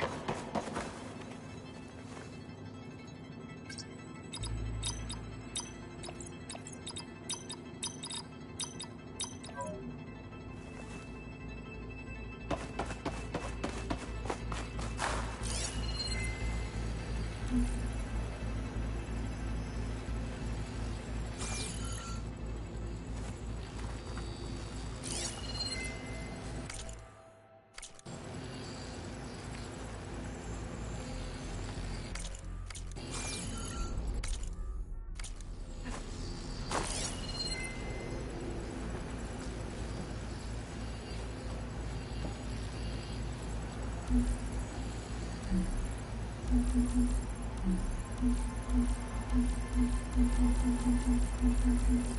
$2,050.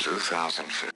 $2,050.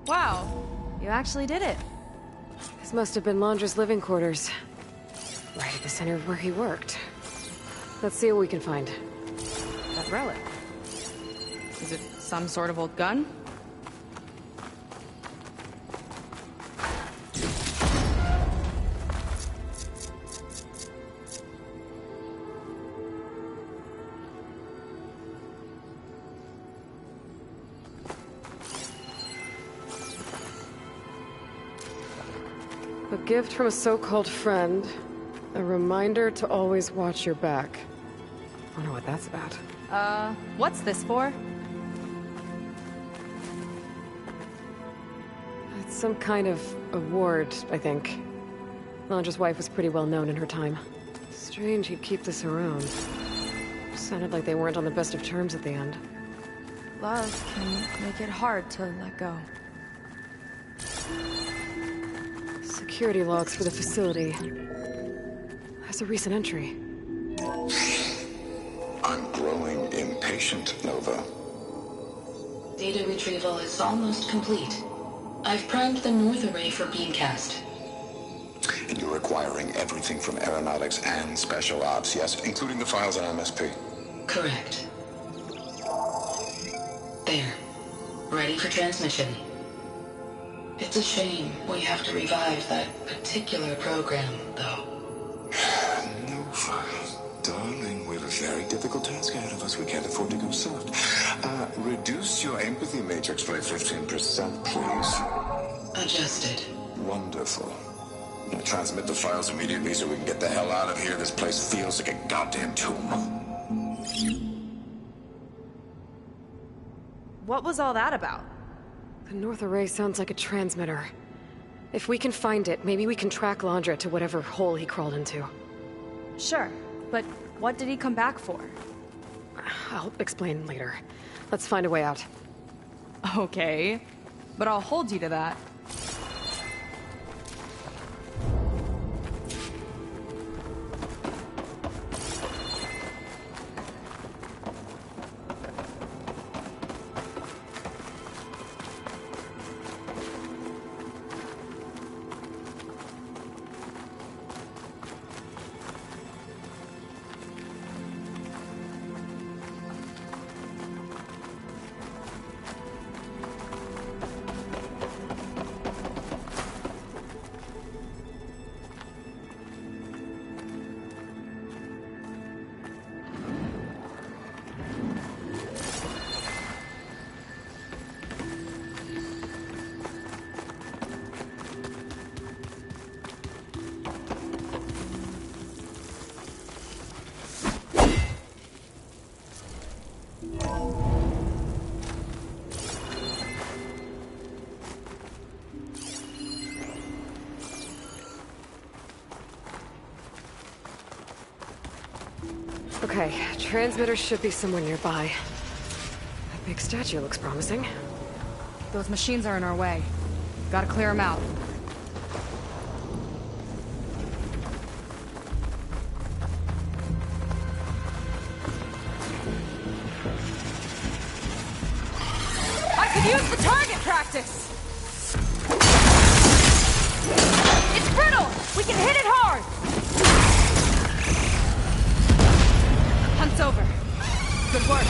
Wow, you actually did it. This must have been Londra's living quarters. Right at the center of where he worked. Let's see what we can find. That relic. Is it some sort of old gun? A gift from a so-called friend. A reminder to always watch your back. Wonder what that's about. What's this for? It's some kind of award, I think. Londra's wife was pretty well known in her time. Strange he'd keep this around. Sounded like they weren't on the best of terms at the end. Love can make it hard to let go. Security logs for the facility. There's a recent entry. I'm growing impatient, Nova. Data retrieval is almost complete. I've primed the north array for beamcast. And you're acquiring everything from aeronautics and special ops, yes? Including the files on MSP. Correct. There. Ready for transmission. It's a shame we have to revive that particular program, though. Nova, darling, we have a very difficult task ahead of us. We can't afford to go soft. Reduce your empathy matrix by 15%, please. Adjusted. Wonderful. Now transmit the files immediately so we can get the hell out of here. This place feels like a goddamn tomb. What was all that about? The North Array sounds like a transmitter. If we can find it, maybe we can track Landra to whatever hole he crawled into. Sure, but what did he come back for? I'll explain later. Let's find a way out. Okay, but I'll hold you to that. Okay, transmitter should be somewhere nearby. That big statue looks promising. Those machines are in our way. Gotta clear them out. I could use the target practice! It's brittle! We can hit it hard! Hunt's over. Good work.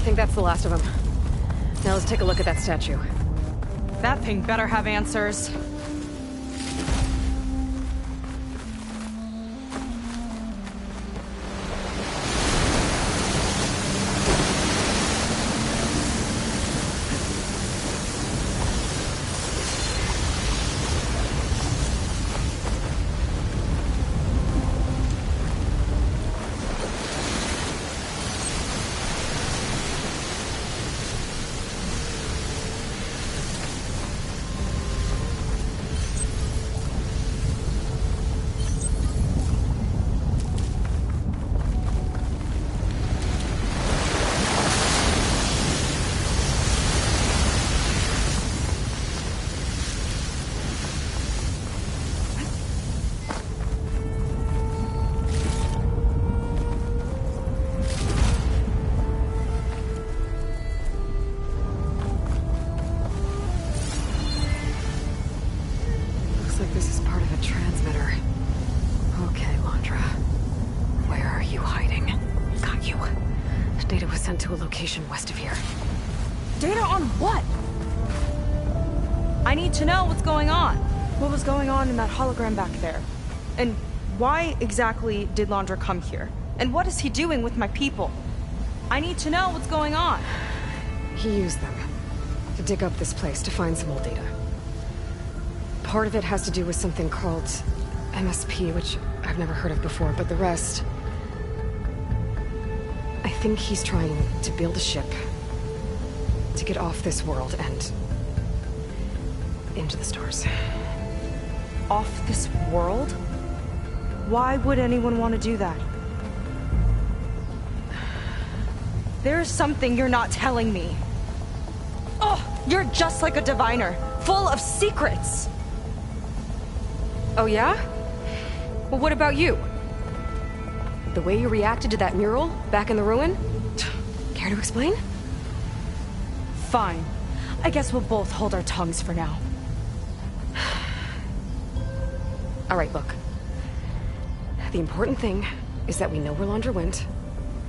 think that's the last of them. Now let's take a look at that statue. That thing better have answers. West of here. Data on what? I need to know what's going on. What was going on in that hologram back there? And why exactly did Londra come here? And what is he doing with my people? I need to know what's going on. He used them to dig up this place to find some old data. Part of it has to do with something called MSP, which I've never heard of before, but the rest... I think he's trying to build a ship to get off this world and into the stars. Off this world? Why would anyone want to do that? There's something you're not telling me. Oh, you're just like a diviner, full of secrets. Oh yeah? Well, what about you? The way you reacted to that mural back in the ruin? Care to explain? Fine. I guess we'll both hold our tongues for now. All right, look. The important thing is that we know where Londra went,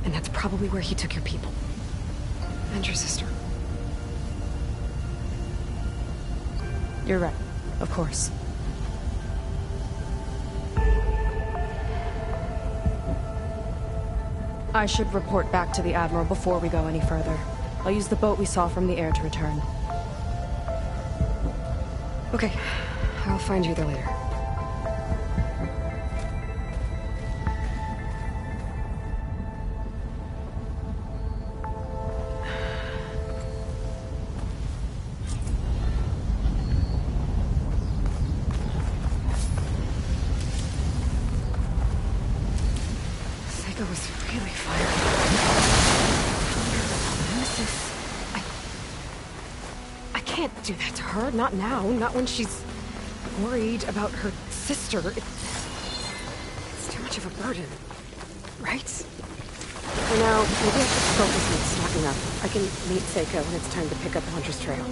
and that's probably where he took your people. And your sister. You're right. Of course. I should report back to the Admiral before we go any further. I'll use the boat we saw from the air to return. Okay. I'll find you there later. Sega was really fired up. Nemesis. I can't do that to her. Not now. Not when she's worried about her sister. It's too much of a burden. Right? For now, maybe I should focus on stocking up. I can meet Seiko when it's time to pick up Londra's trail.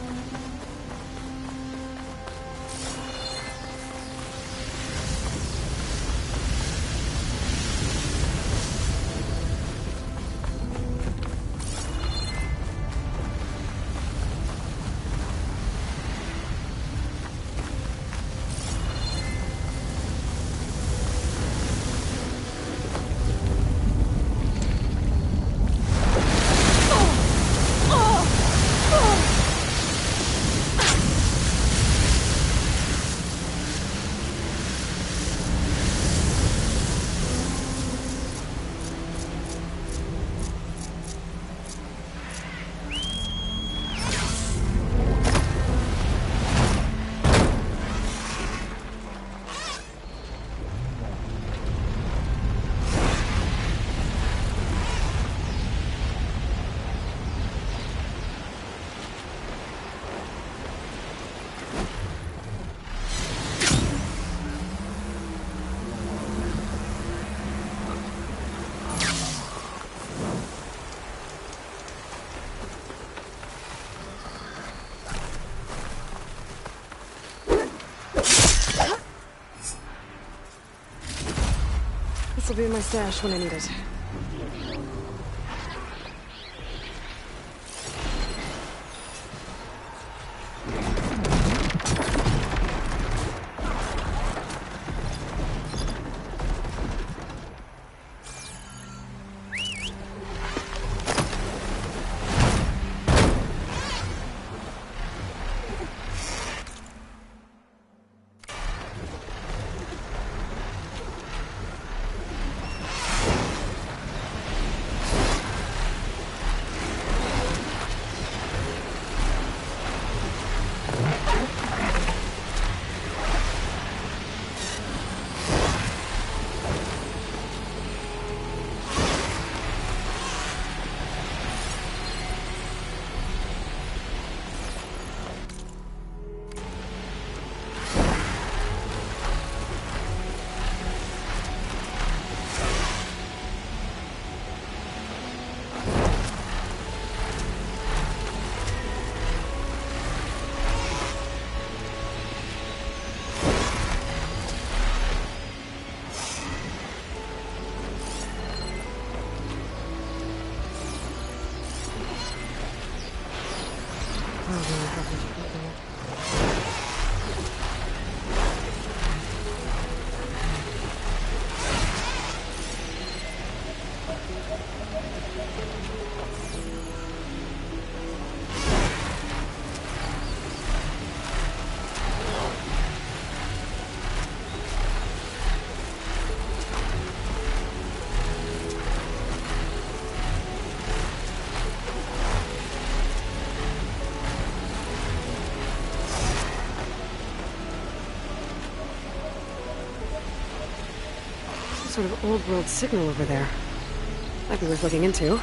This will be in my stash when I need it. Sort of old world signal over there. Might be worth looking into.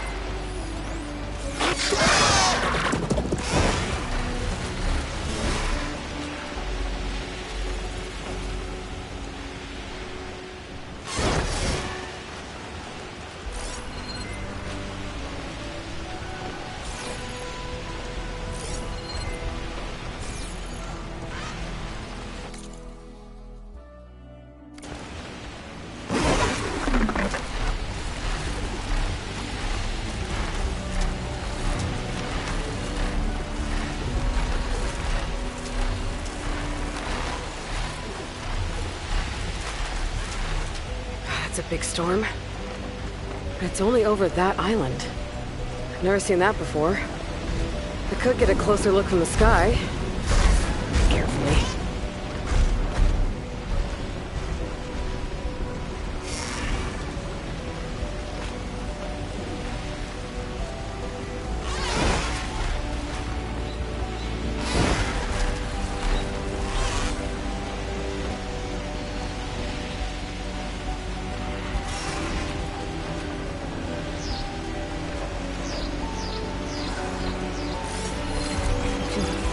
It's a big storm. But it's only over that island. I've never seen that before. I could get a closer look from the sky. Carefully.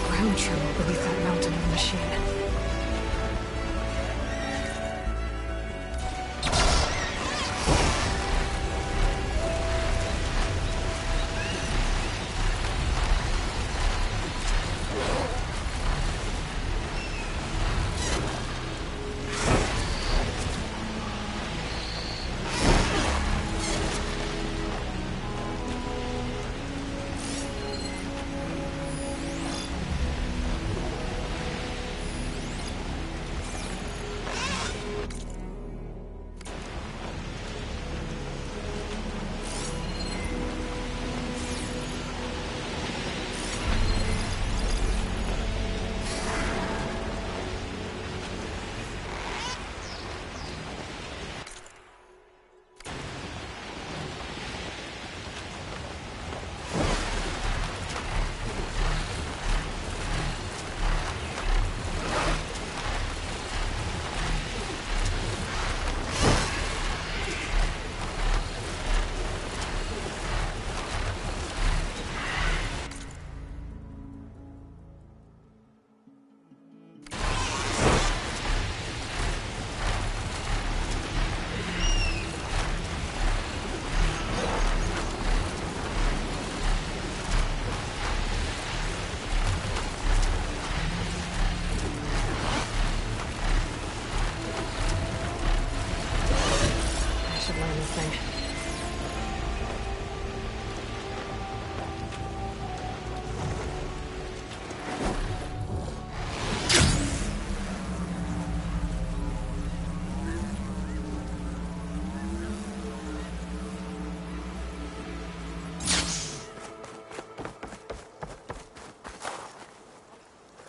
Ground tremor beneath that mountain of machine.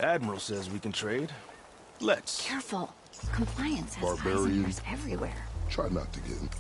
Admiral says we can trade. Let's. Careful. Compliance has eyes and Barbarian. ears everywhere. Try not to get in.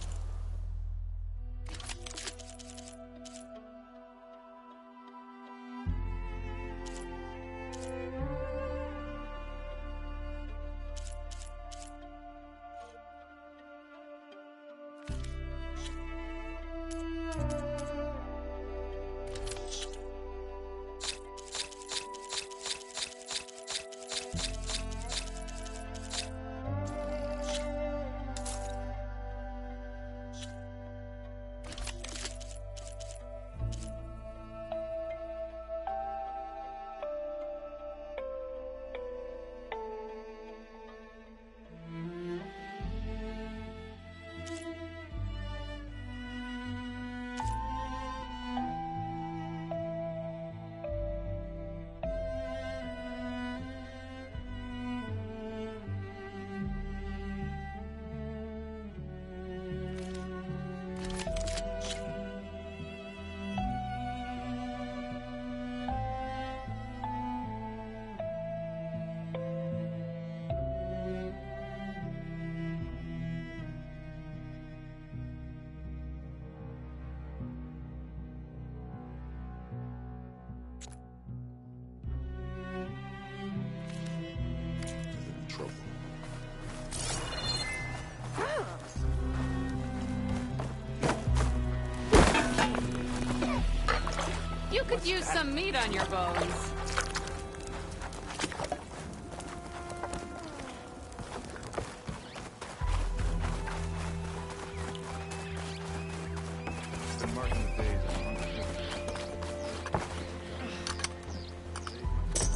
You could use some meat on your bones.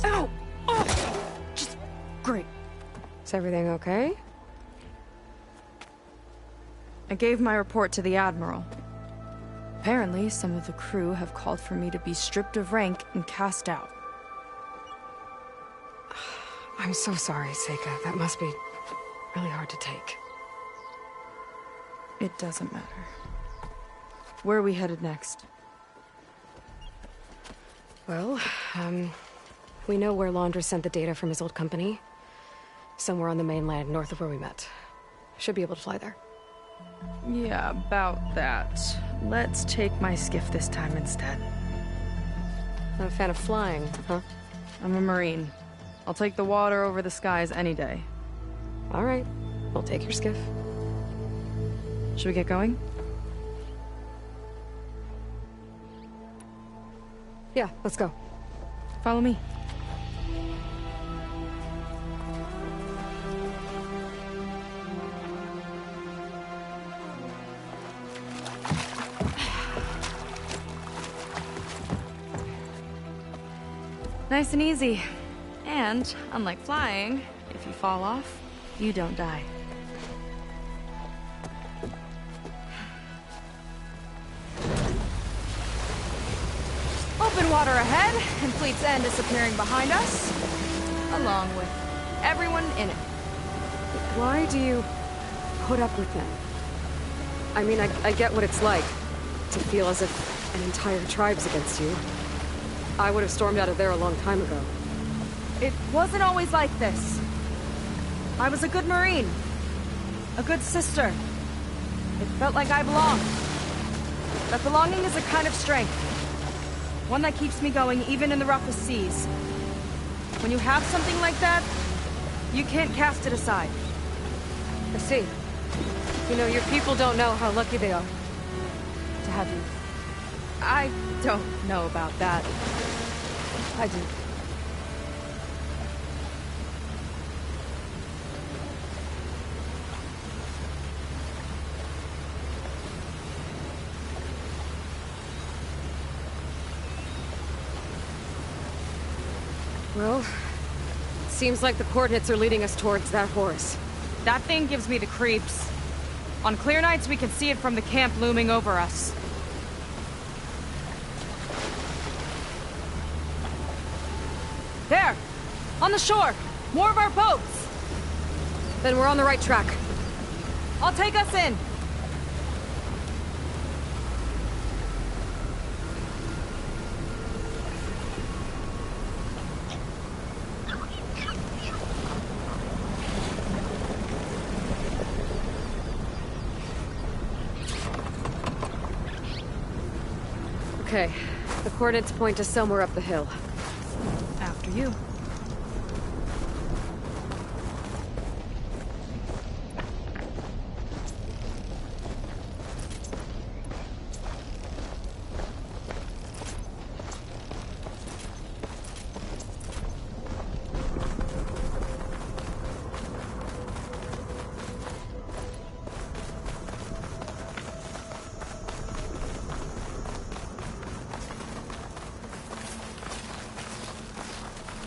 Ow! Oh! Just great. Is everything okay? I gave my report to the Admiral. Apparently, some of the crew have called for me to be stripped of rank and cast out. I'm so sorry, Seika. That must be really hard to take. It doesn't matter. Where are we headed next? Well, we know where Laundra sent the data from his old company. Somewhere on the mainland, north of where we met. Should be able to fly there. Yeah, about that. Let's take my skiff this time instead. Not a fan of flying, huh? I'm a Marine. I'll take the water over the skies any day. All right. We'll take your skiff. Should we get going? Yeah, let's go. Follow me. Nice and easy. And, unlike flying, if you fall off, you don't die. Open water ahead, and Fleet's End disappearing behind us, along with everyone in it. Why do you put up with them? I mean, I get what it's like to feel as if an entire tribe's against you. I would have stormed out of there a long time ago. It wasn't always like this. I was a good Marine. A good sister. It felt like I belonged. That belonging is a kind of strength. One that keeps me going even in the roughest seas. When you have something like that, you can't cast it aside. I see. You know, your people don't know how lucky they are to have you. I don't know about that. I do. Well, seems like the coordinates are leading us towards that horse. That thing gives me the creeps. On clear nights, we can see it from the camp looming over us. There! On the shore! More of our boats! Then we're on the right track. I'll take us in! Okay, the coordinates point to somewhere up the hill. After you.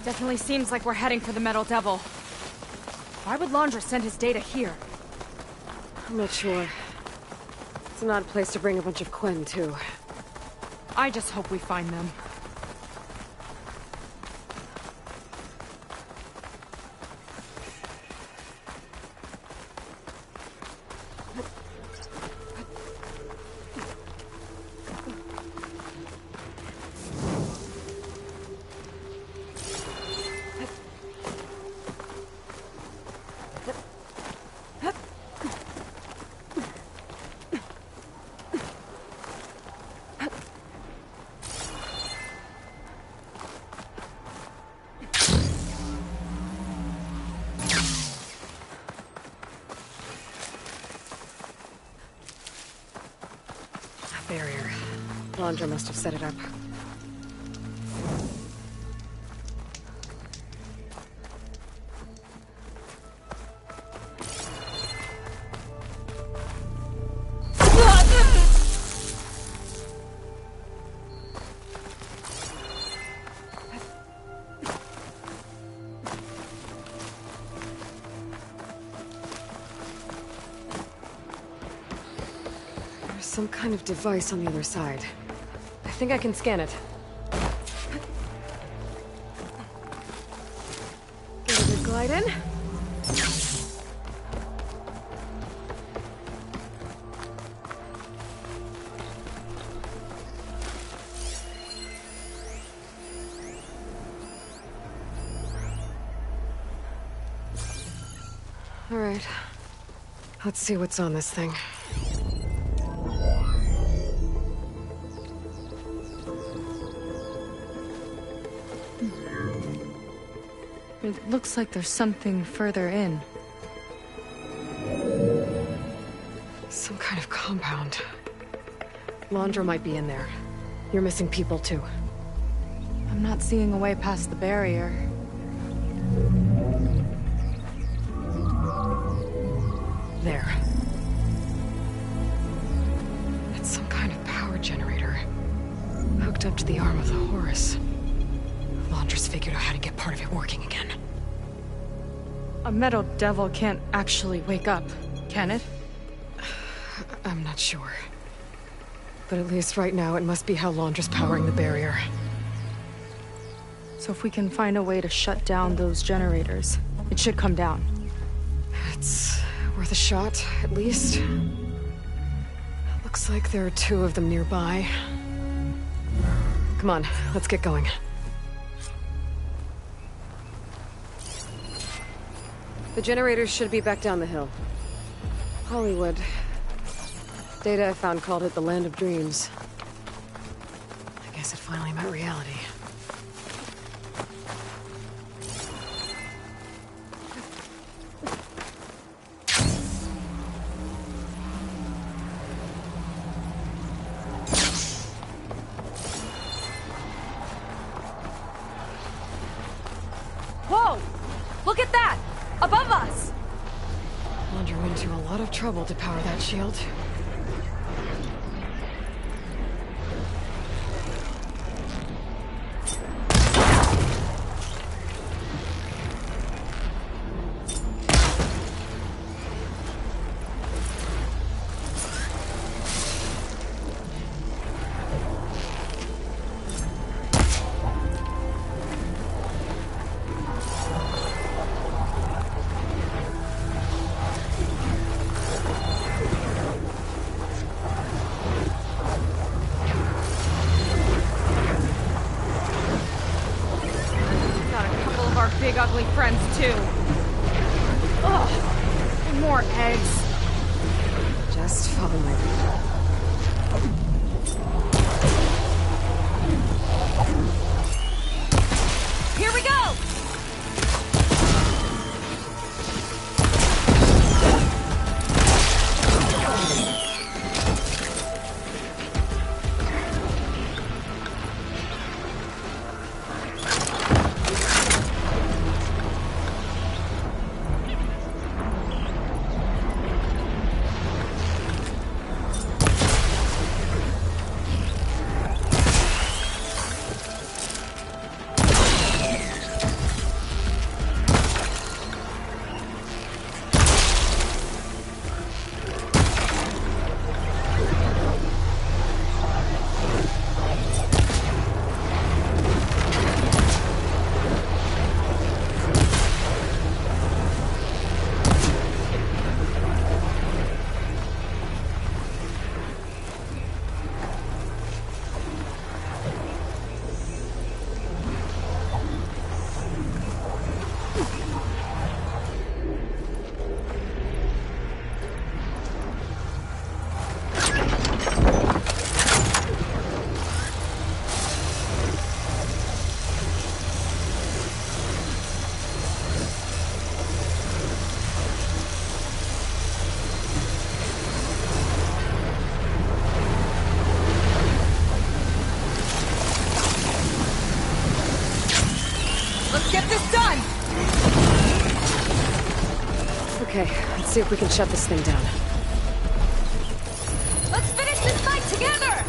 Definitely seems like we're heading for the Metal Devil. Why would Laundra send his data here? I'm not sure. It's an odd place to bring a bunch of Quen, too. I just hope we find them. Barrier. Laundra must have set it up. some kind of device on the other side. I think I can scan it. Give it a glide in. All right. Let's see what's on this thing. It looks like there's something further in. Some kind of compound. Laundra might be in there. You're missing people too. I'm not seeing a way past the barrier. There. It's some kind of power generator. Hooked up to the arm of the Horus. Laundra's figured out how to get part of it working again. A metal devil can't actually wake up, can it? I'm not sure. But at least right now, it must be how Laundra's powering the barrier. So if we can find a way to shut down those generators, it should come down. It's worth a shot, at least. Looks like there are 2 of them nearby. Come on, let's get going. The generators should be back down the hill. Hollywood. Data I found called it the Land of Dreams. I guess it finally met reality. Whoa! Look at that! Above us! Laundra went to a lot of trouble to power that shield. Big ugly friends, too. Ugh! And more eggs. Just follow me. Here we go! Get this done! Okay, let's see if we can shut this thing down. Let's finish this fight together!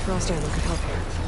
Frost ammo could help here.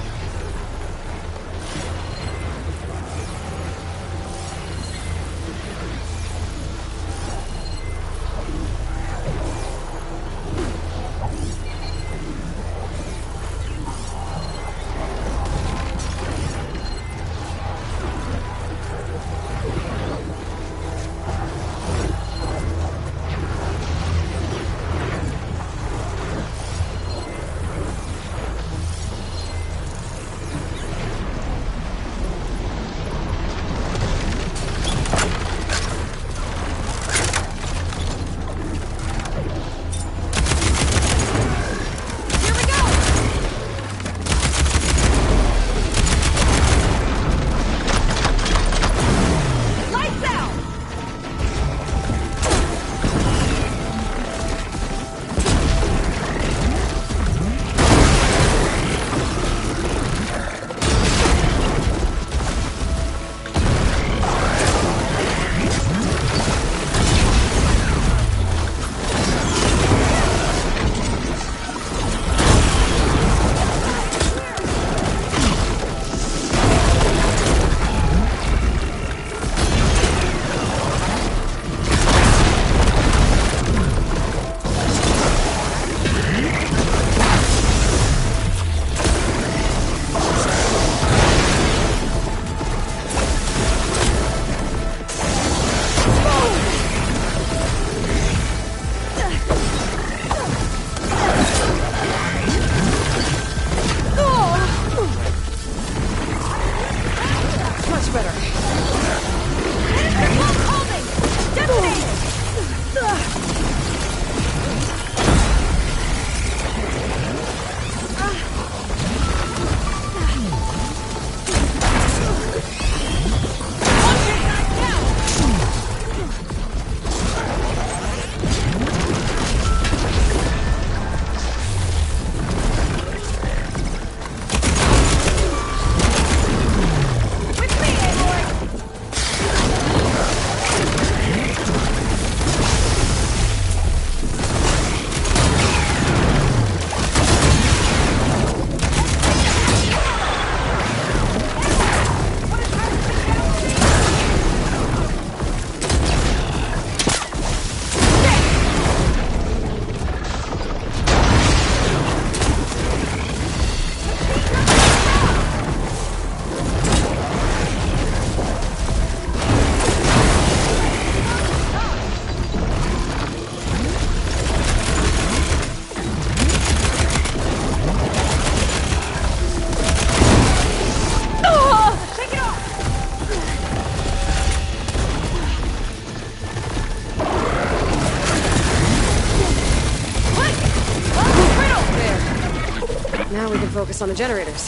Now we can focus on the generators.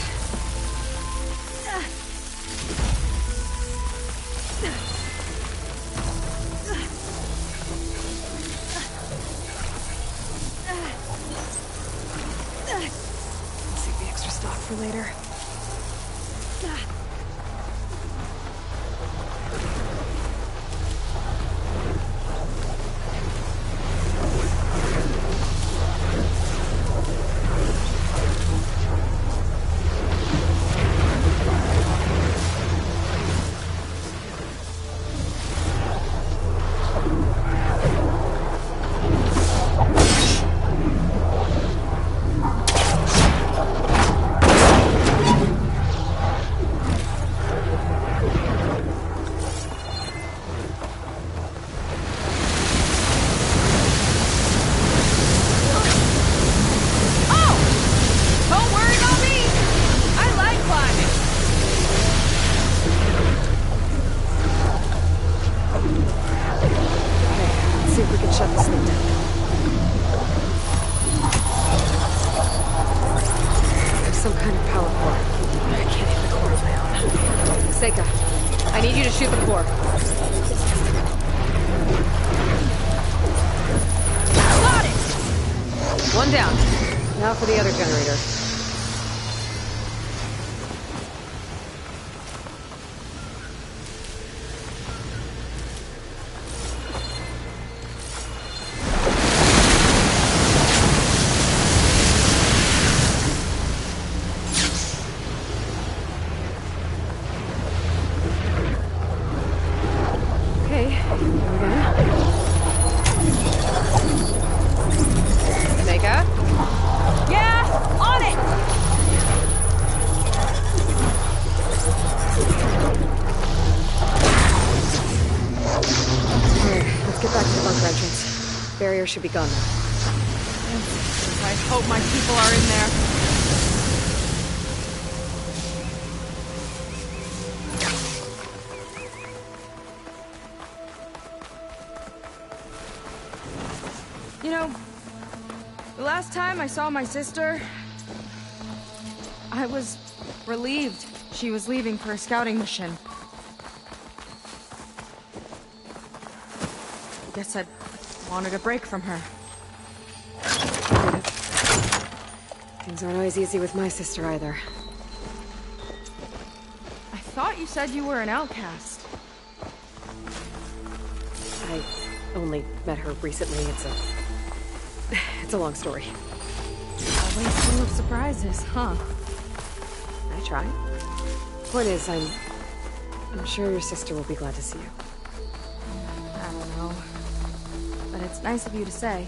Save the extra stock for later. Now for the other generator. fire should be gone now. I hope my people are in there. You know, the last time I saw my sister, I was relieved she was leaving for a scouting mission. I guess I wanted a break from her. Things aren't always easy with my sister either. I thought you said you were an outcast. I only met her recently. It's a long story. Always full of surprises, huh? I try. Point is, I'm sure your sister will be glad to see you. I don't know. But it's nice of you to say.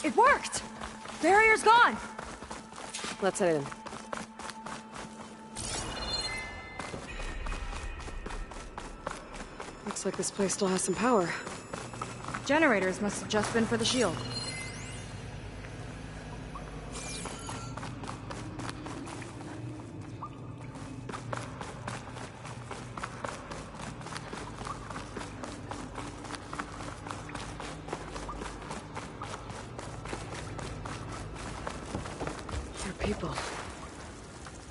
It worked! Barrier's gone! Let's head in. Looks like this place still has some power. Generators must have just been for the shield. There are people.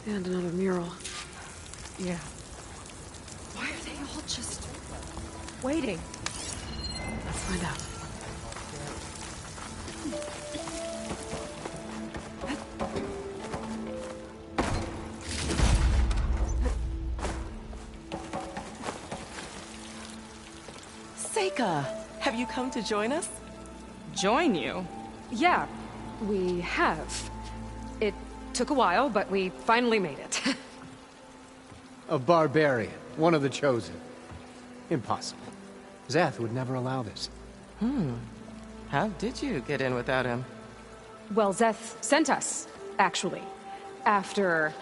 And another mural. Yeah. Why are they all just waiting? Let's find out. Seika, have you come to join us? Join you? Yeah, we have. It took a while, but we finally made it. A barbarian, one of the chosen. Impossible. Zeth would never allow this. How did you get in without him? Well, Zeth sent us, actually. After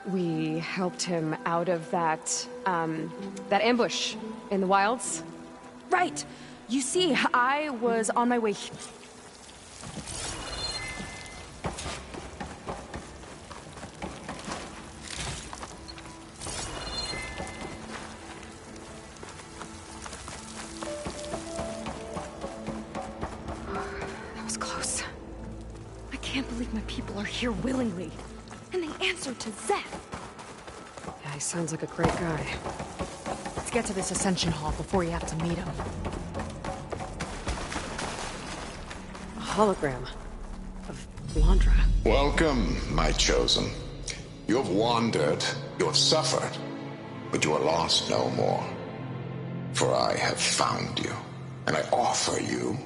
we helped him out of that ambush in the wilds. Right! You see, I was on my way... That was close. I can't believe my people are here willingly. And they answered to Zeth. Yeah, he sounds like a great guy. Let's get to this Ascension Hall before you have to meet him. A hologram of Landra. Welcome, my chosen. You have wandered, you have suffered, but you are lost no more. For I have found you, and I offer you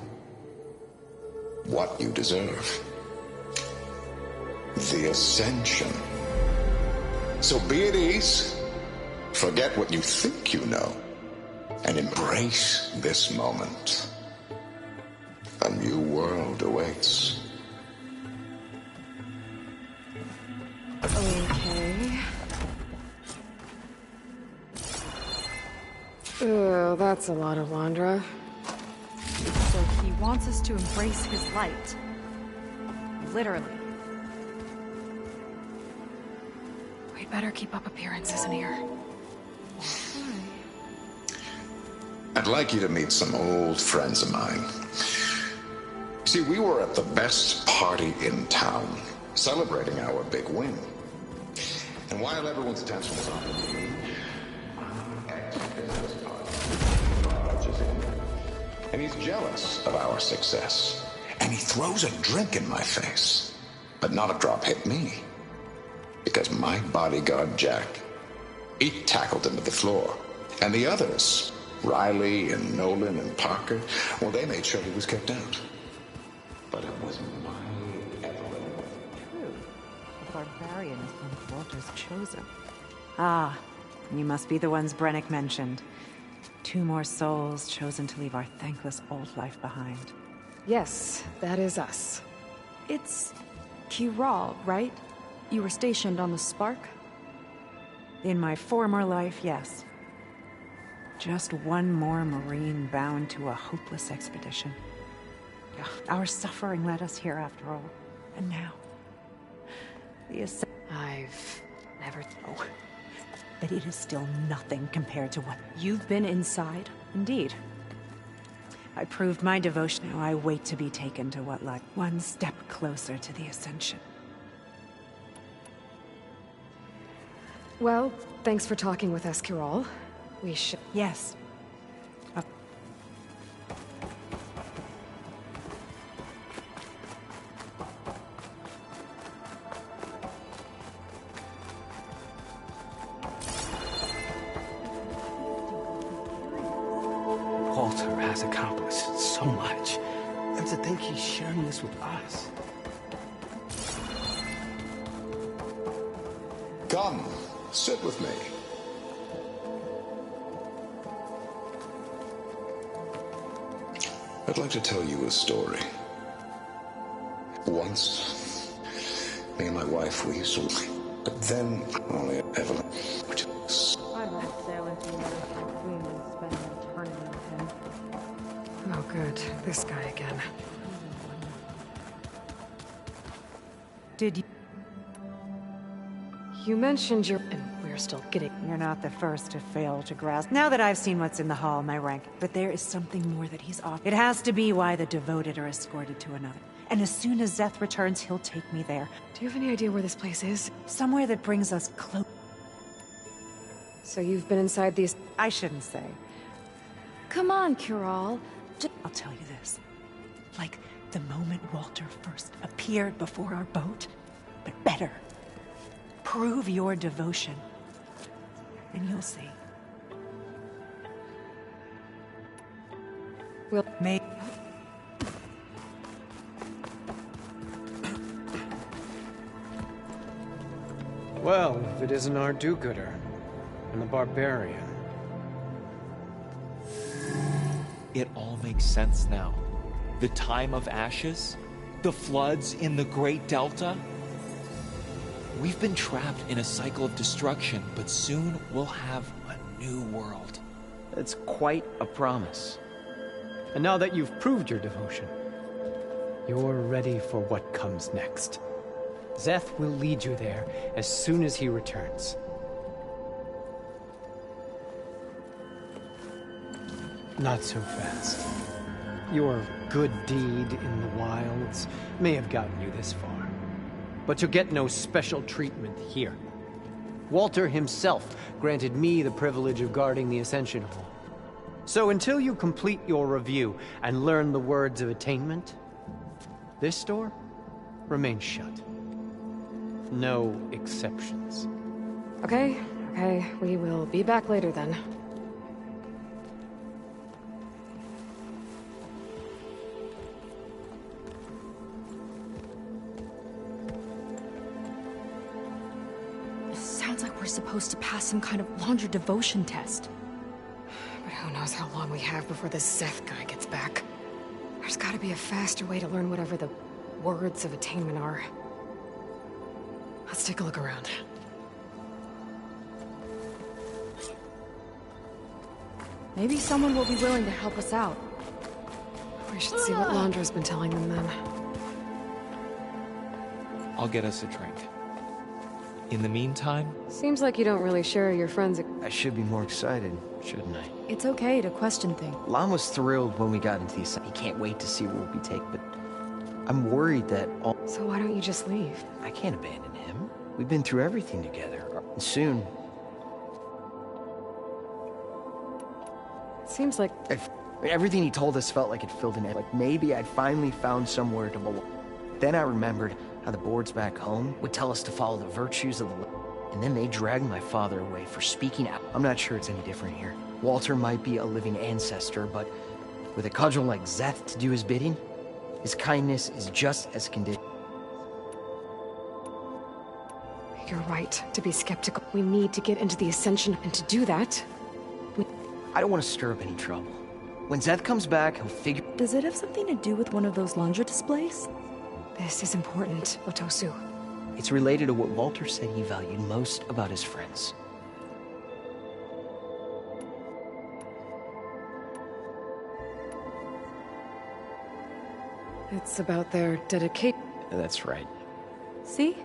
what you deserve. The Ascension. So be at ease, forget what you think you know, and embrace this moment. A new world awaits. Okay. Oh, that's a lot of Landra. So he wants us to embrace his light. Literally. We'd better keep up appearances in here. I'd like you to meet some old friends of mine. See, we were at the best party in town, celebrating our big win. And while everyone's attention was on me, ex-business partner barges in. And he's jealous of our success. And he throws a drink in my face. But not a drop hit me. Because my bodyguard, Jack, he tackled him to the floor. And the others, Riley and Nolan and Parker, well, they made sure he was kept out. But it was my Evelyn. True. The barbarian is one of Walter's chosen. Ah, you must be the ones Brennick mentioned. 2 more souls chosen to leave our thankless old life behind. Yes, that is us. It's Kiral, right? You were stationed on the Spark? In my former life, yes. Just one more Marine bound to a hopeless expedition. Ugh, our suffering led us here after all. And now... I've never... Oh, but it is still nothing compared to what... You've been inside? Indeed. I proved my devotion. Now I wait to be taken to what lies one step closer to the Ascension. Well, thanks for talking with us, Kiral. We should... Yes. Walter has accomplished so much. And to think he's sharing this with us. Come, sit with me. I'd like to tell you a story. Once, me and my wife, we used to... But then, only Evelyn, which is... I'd rather sail into another typhoon than spend an eternity with him. Oh, good. This guy again. Did you... You mentioned your... And we're still getting... You're not the first to fail to grasp. Now that I've seen what's in the hall, my rank. But there is something more that he's off. It has to be why the devoted are escorted to another. And as soon as Szeth returns, he'll take me there. Do you have any idea where this place is? Somewhere that brings us close. So you've been inside these... I shouldn't say. Come on, Kiral. I'll tell you this. Like the moment Walter first appeared before our boat. But better. Prove your devotion. And you'll see. We'll... May... Well, if it isn't our do-gooder, and the barbarian. It all makes sense now. The time of ashes, the floods in the Great Delta. We've been trapped in a cycle of destruction, but soon we'll have a new world. It's quite a promise. And now that you've proved your devotion, you're ready for what comes next. Szeth will lead you there as soon as he returns. Not so fast. Your good deed in the wilds may have gotten you this far, but you'll get no special treatment here. Walter himself granted me the privilege of guarding the Ascension Hall. So until you complete your review and learn the words of attainment, this door remains shut. No exceptions. Okay, we will be back later then. It sounds like we're supposed to pass some kind of Laundra devotion test. But who knows how long we have before this Szeth guy gets back. There's gotta be a faster way to learn whatever the words of attainment are. Let's take a look around. Maybe someone will be willing to help us out. We should see what Laundra's been telling them then. I'll get us a drink. In the meantime... Seems like you don't really share your friends' I should be more excited, shouldn't I? It's okay to question things. Lon was thrilled when we got into the Ascension. He can't wait to see where we take, but I'm worried that all... So why don't you just leave? I can't abandon him. We've been through everything together. And soon... Seems like... Everything he told us felt like it filled in. Like maybe I'd finally found somewhere to belong. Then I remembered how the boards back home would tell us to follow the virtues of the... And then they dragged my father away for speaking out. I'm not sure it's any different here. Walter might be a living ancestor, but with a cudgel like Szeth to do his bidding, his kindness is just as conditional. You're right to be skeptical. We need to get into the Ascension, and to do that, I don't want to stir up any trouble. When Szeth comes back, he'll figure... Does it have something to do with one of those Laundra displays? This is important, Otosu. It's related to what Walter said he valued most about his friends. It's about their dedication. That's right. See?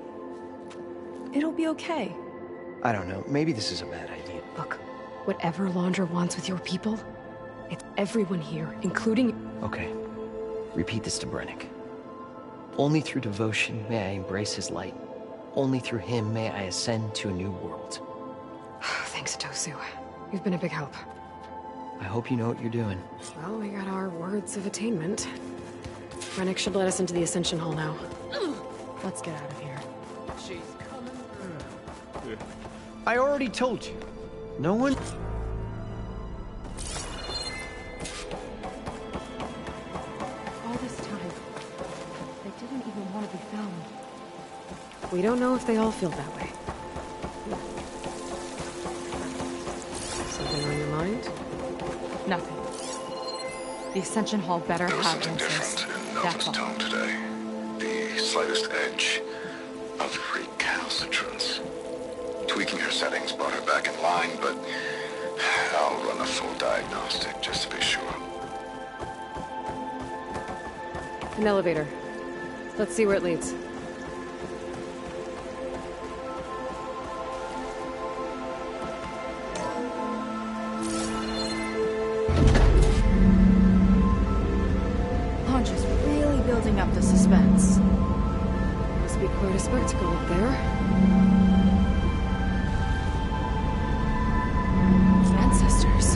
It'll be okay. I don't know. Maybe this is a bad idea. Look, whatever Laundra wants with your people, it's everyone here, including... Okay. Repeat this to Brennick. Only through devotion may I embrace his light. Only through him may I ascend to a new world. Thanks, Otosu. You've been a big help. I hope you know what you're doing. Well, we got our words of attainment. Brennick should let us into the Ascension Hall now. Let's get out of here. She's coming. I already told you. No one... All this time, they didn't even want to be found. We don't know if they all feel that way. Something on your mind? Nothing. The Ascension Hall better have answers. There was something different in Nova's tone today. The slightest edge of recalcitrance. Tweaking her settings brought her back in line, but I'll run a full diagnostic just to be sure. An elevator. Let's see where it leads. Londra's really building up the suspense. Must be quite a spectacle up there. Ancestors.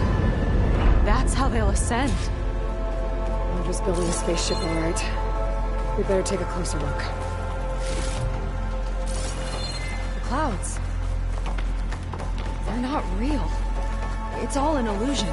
That's how they'll ascend. We're just building a spaceship, all right. We better take a closer look. The clouds. They're not real. It's all an illusion.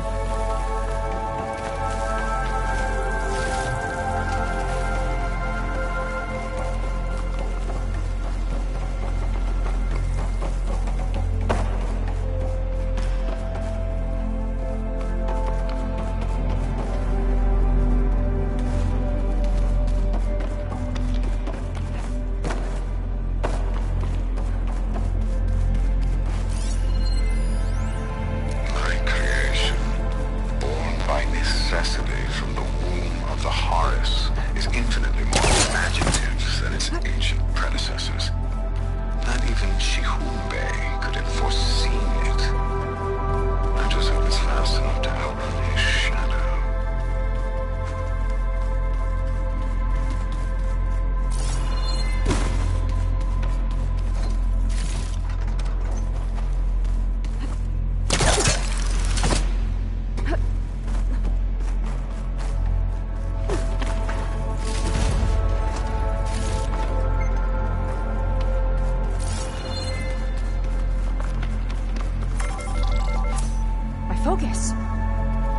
Focus.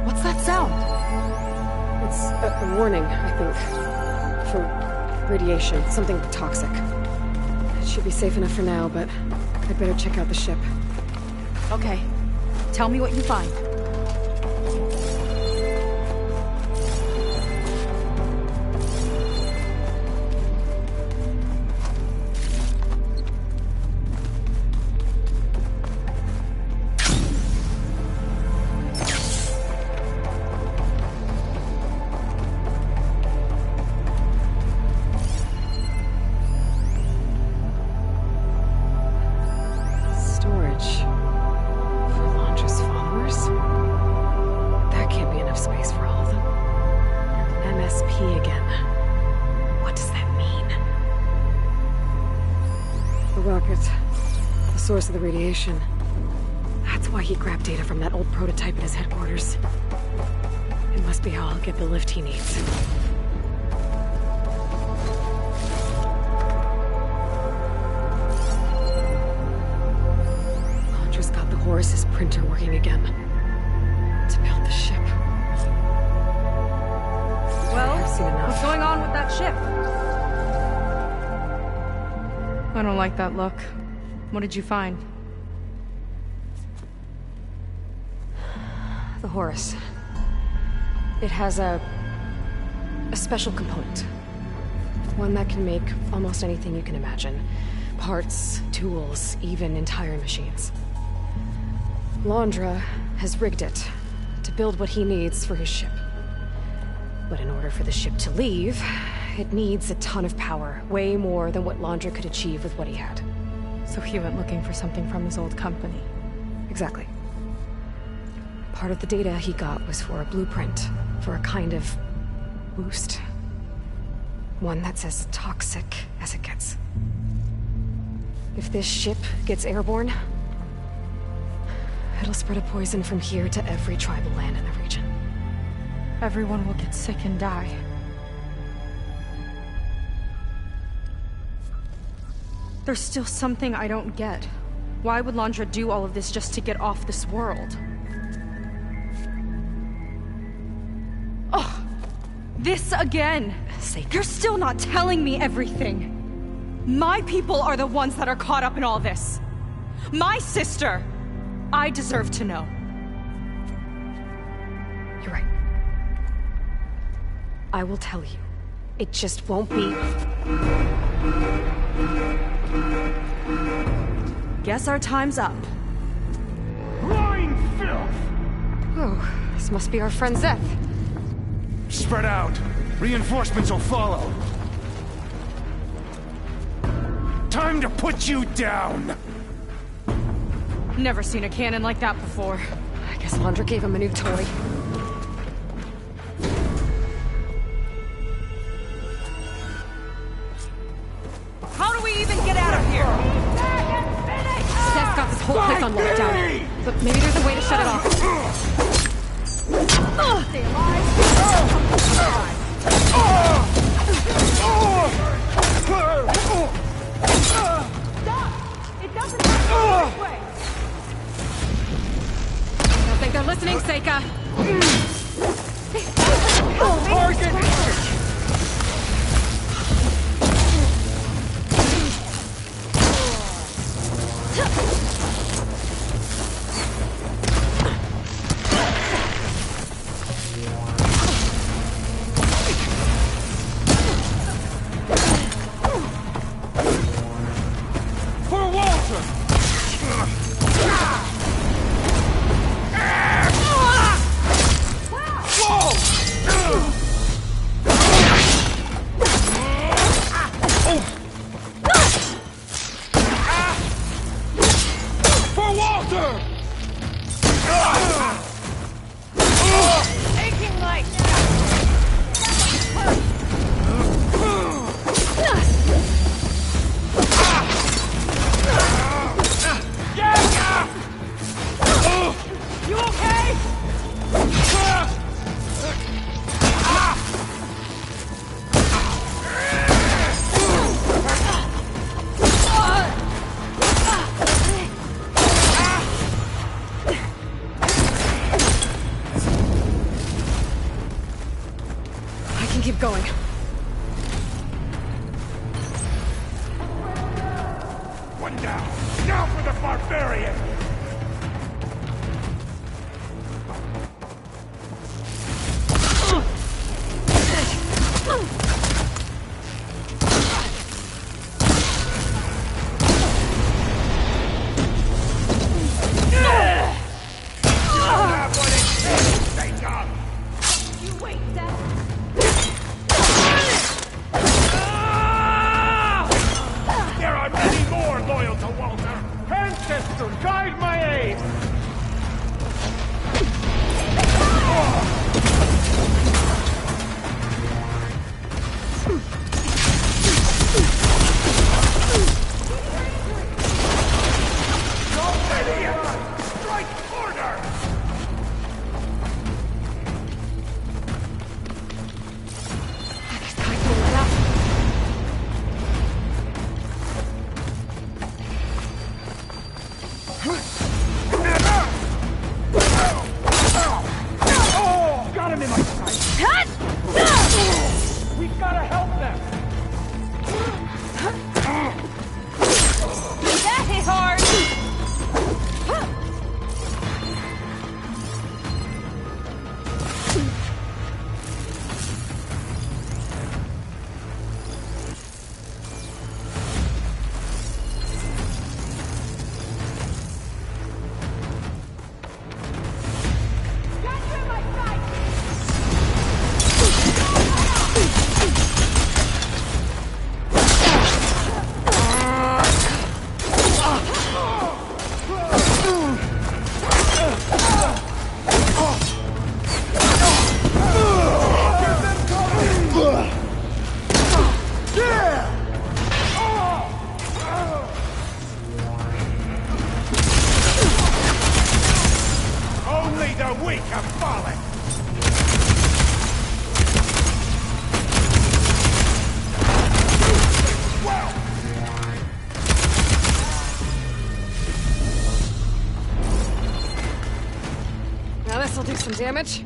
What's that sound? It's a warning, I think. For radiation, something toxic. It should be safe enough for now, but I'd better check out the ship. Okay. Tell me what you find. Source of the radiation. That's why he grabbed data from that old prototype at his headquarters. It must be how I'll get the lift he needs. Londra's got the Horus's printer working again. To build the ship. Well, I've seen enough. What's going on with that ship? I don't like that look. What did you find? The Horus. It has a special component. One that can make almost anything you can imagine. Parts, tools, even entire machines. Londra has rigged it to build what he needs for his ship. But in order for the ship to leave, it needs a ton of power, way more than what Londra could achieve with what he had. So he went looking for something from his old company. Exactly. Part of the data he got was for a blueprint, for a kind of boost. One that's as toxic as it gets. If this ship gets airborne, it'll spread a poison from here to every tribal land in the region. Everyone will get sick and die. There's still something I don't get. Why would Londra do all of this just to get off this world? Oh, this again! You're still not telling me everything. My people are the ones that are caught up in all this. My sister! I deserve to know. You're right. I will tell you It just won't be. Guess our time's up. Blind filth! Oh, this must be our friend Zeth. Spread out. Reinforcements will follow. Time to put you down! Never seen a cannon like that before. I guess Londra gave him a new toy. How do we even get out of here? Zeth's got this whole place on lockdown. But maybe there's a way to shut it off. Stay alive. It doesn't have to go this way. I don't think they're listening, Seika. For Walter! For Walter! Aching light. You okay? I can keep going. One down. Now for the barbarian! You wait, Zeth. There are many more loyal to Walter! Ancestor, guide my aim! Strike order! Got him in my sight! We've gotta help them! That hit hard. Only the weak have fallen! Now this'll do some damage.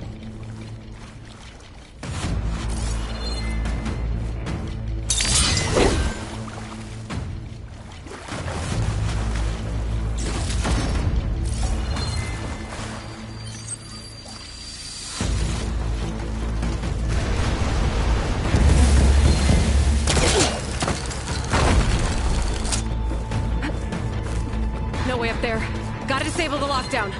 No way up there. Gotta disable the lockdown.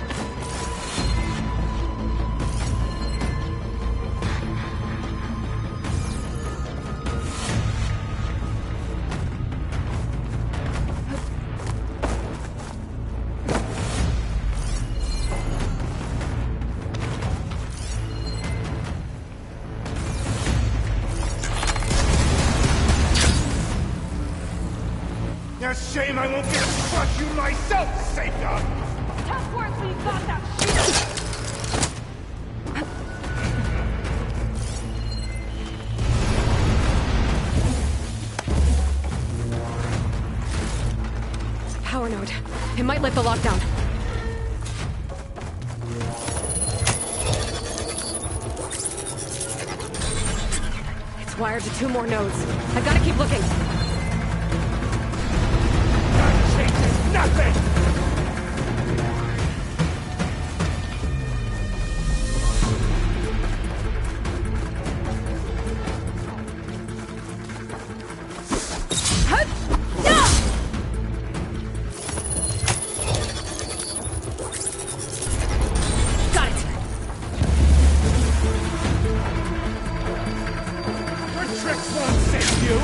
It's a shame I won't get to crush you myself, Seika! Tough work when you got that shield! Power node. It might lift the lockdown. It's wired to 2 more nodes. I gotta keep looking. Nothing! Got it! Your tricks won't save you!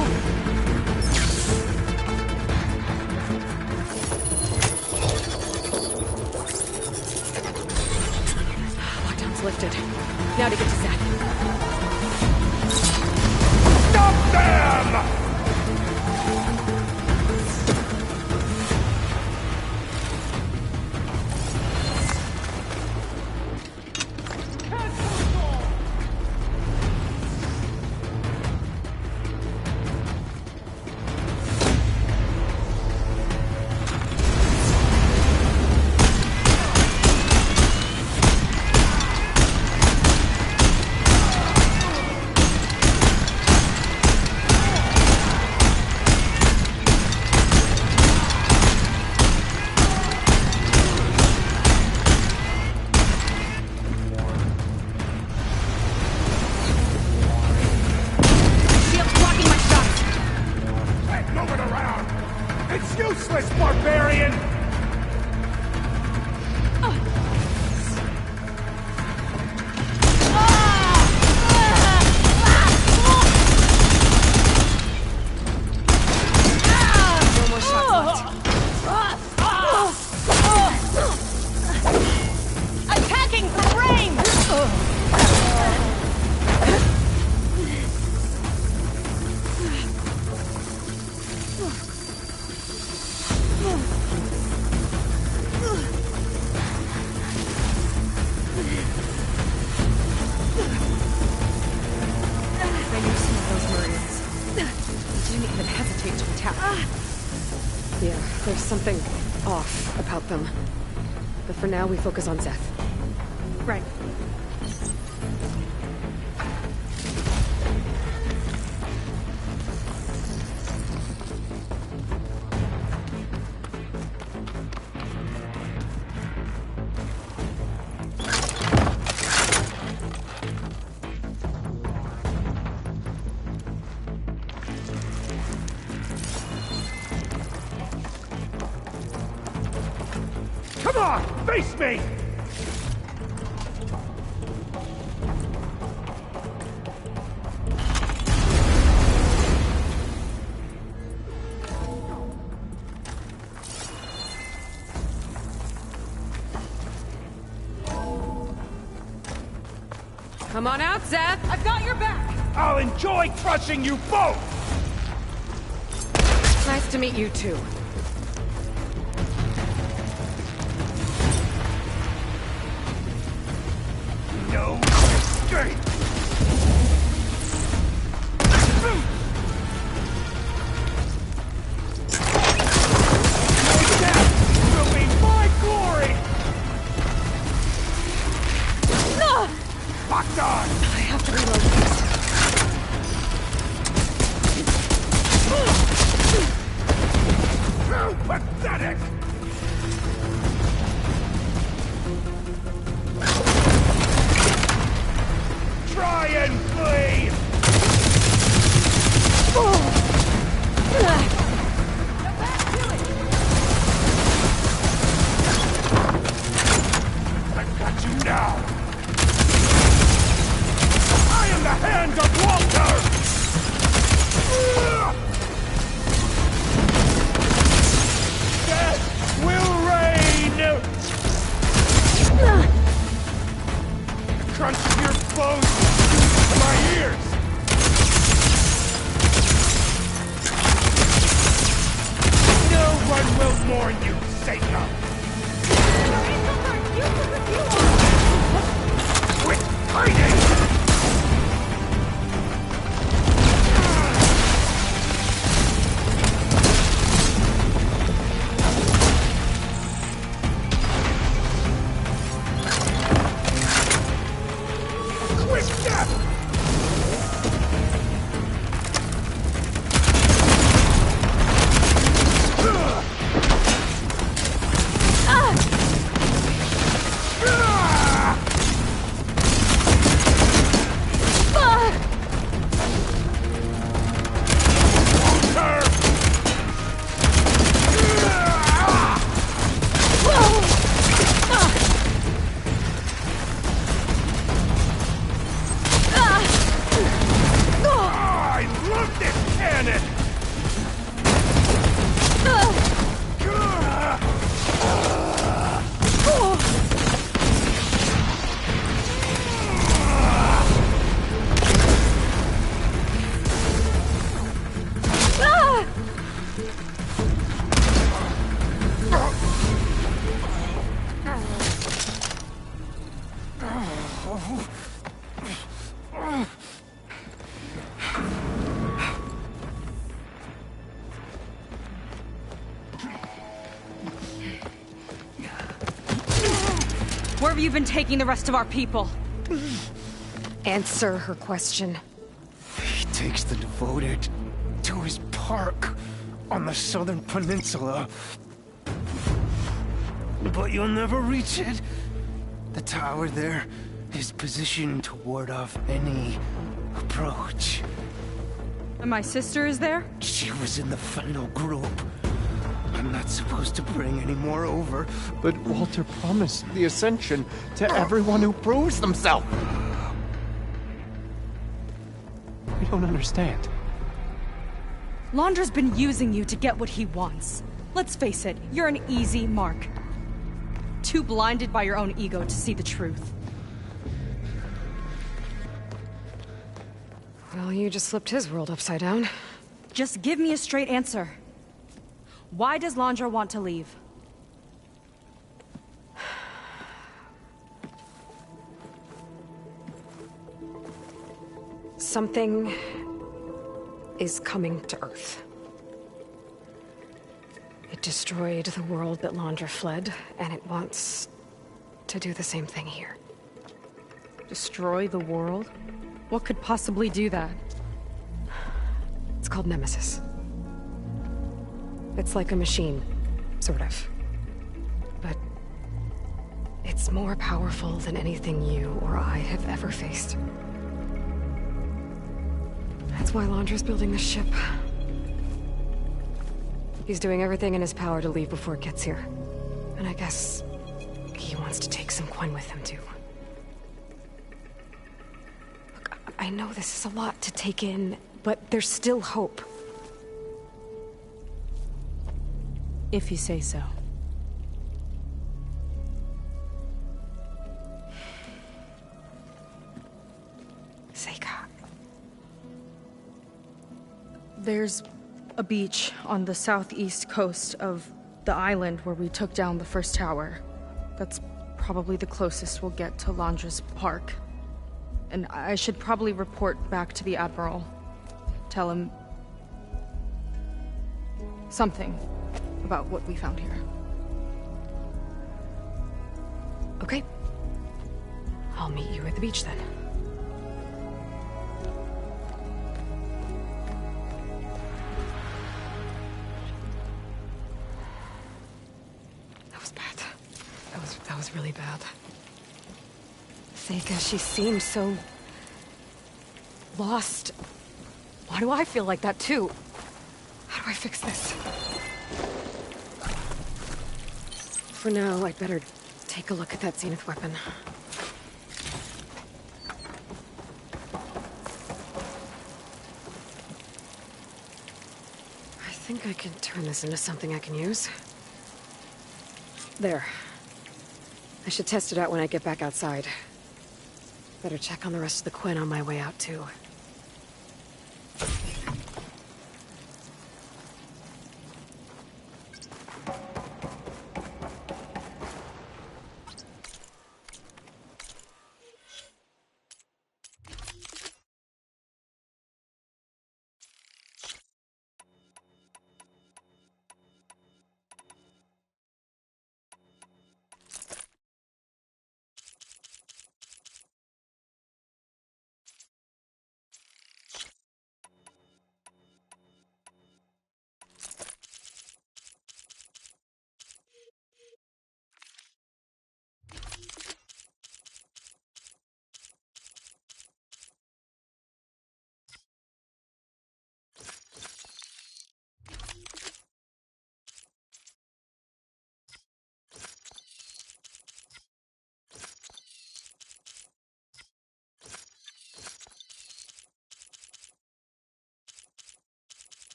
Lifted. Now to get to Zeth. Stop them! It's useless, barbarian! No more shots left. Attacking from range! Yeah, there's something off about them. But for now, we focus on Zeth. Right. Come on, face me! Come on out, Zeth! I've got your back! I'll enjoy crushing you both! Nice to meet you, too. No escape! That will be my glory! Locked on! I have to reload this. Pathetic! Try and flee! close to my ears! No one will mourn you, Seika! Quit hiding! Where have you been taking the rest of our people? Answer her question. He takes the devoted to his park on the southern peninsula. But you'll never reach it. The tower there is positioned to ward off any approach. And my sister is there? She was in the final group. I'm not supposed to bring any more over. But Walter promised the Ascension to everyone who proves themselves. I don't understand. Londra's been using you to get what he wants. Let's face it, you're an easy mark. Too blinded by your own ego to see the truth. Well, you just flipped his world upside down. Just give me a straight answer. Why does Londra want to leave? Something is coming to Earth. It destroyed the world that Londra fled, and it wants to do the same thing here. Destroy the world? What could possibly do that? It's called Nemesis. It's like a machine, sort of. But it's more powerful than anything you or I have ever faced. That's why Londra's building this ship. He's doing everything in his power to leave before it gets here. And I guess he wants to take some Quen with him, too. Look, I know this is a lot to take in, but there's still hope. If you say so. Seika. There's a beach on the southeast coast of the island where we took down the first tower. That's probably the closest we'll get to Londra's park. And I should probably report back to the Admiral. Tell him something about what we found here. Okay. I'll meet you at the beach then. That was bad. That was really bad. Seika, she seemed so lost. Why do I feel like that too? How do I fix this? For now, I'd better take a look at that Zenith weapon. I think I can turn this into something I can use. There. I should test it out when I get back outside. Better check on the rest of the Quinn on my way out, too.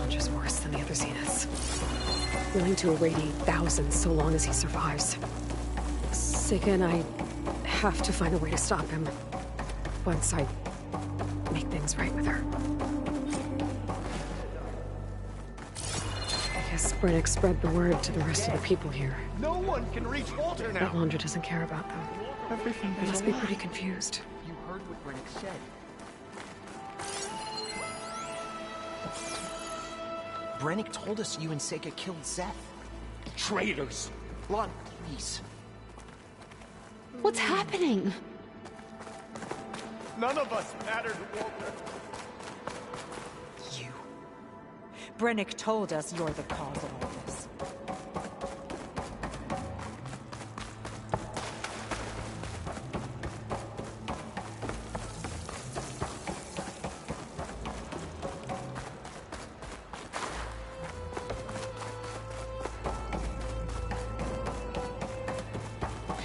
Just worse than the other Zeniths. Willing to irradiate thousands so long as he survives. Seika and I have to find a way to stop him. Once I make things right with her. I guess Brennick spread the word to the rest of the people here. No one can reach Walter now. But Londra doesn't care about them. Everything They must be pretty confused. You heard what Brennick said. Brennick told us you and Seika killed Szeth. Traitors! Lon, please. What's happening? None of us matter to Walter. You. Brennick told us you're the cause of all this.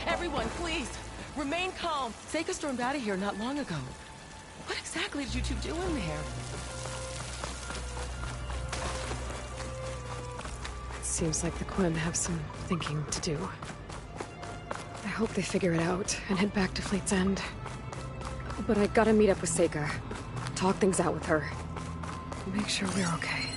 Everyone, please! Remain calm. Seika stormed out of here not long ago. What exactly did you two do in there? Seems like the Quinn have some thinking to do. I hope they figure it out and head back to Fleet's End. But I gotta meet up with Seika. Talk things out with her. Make sure we're okay.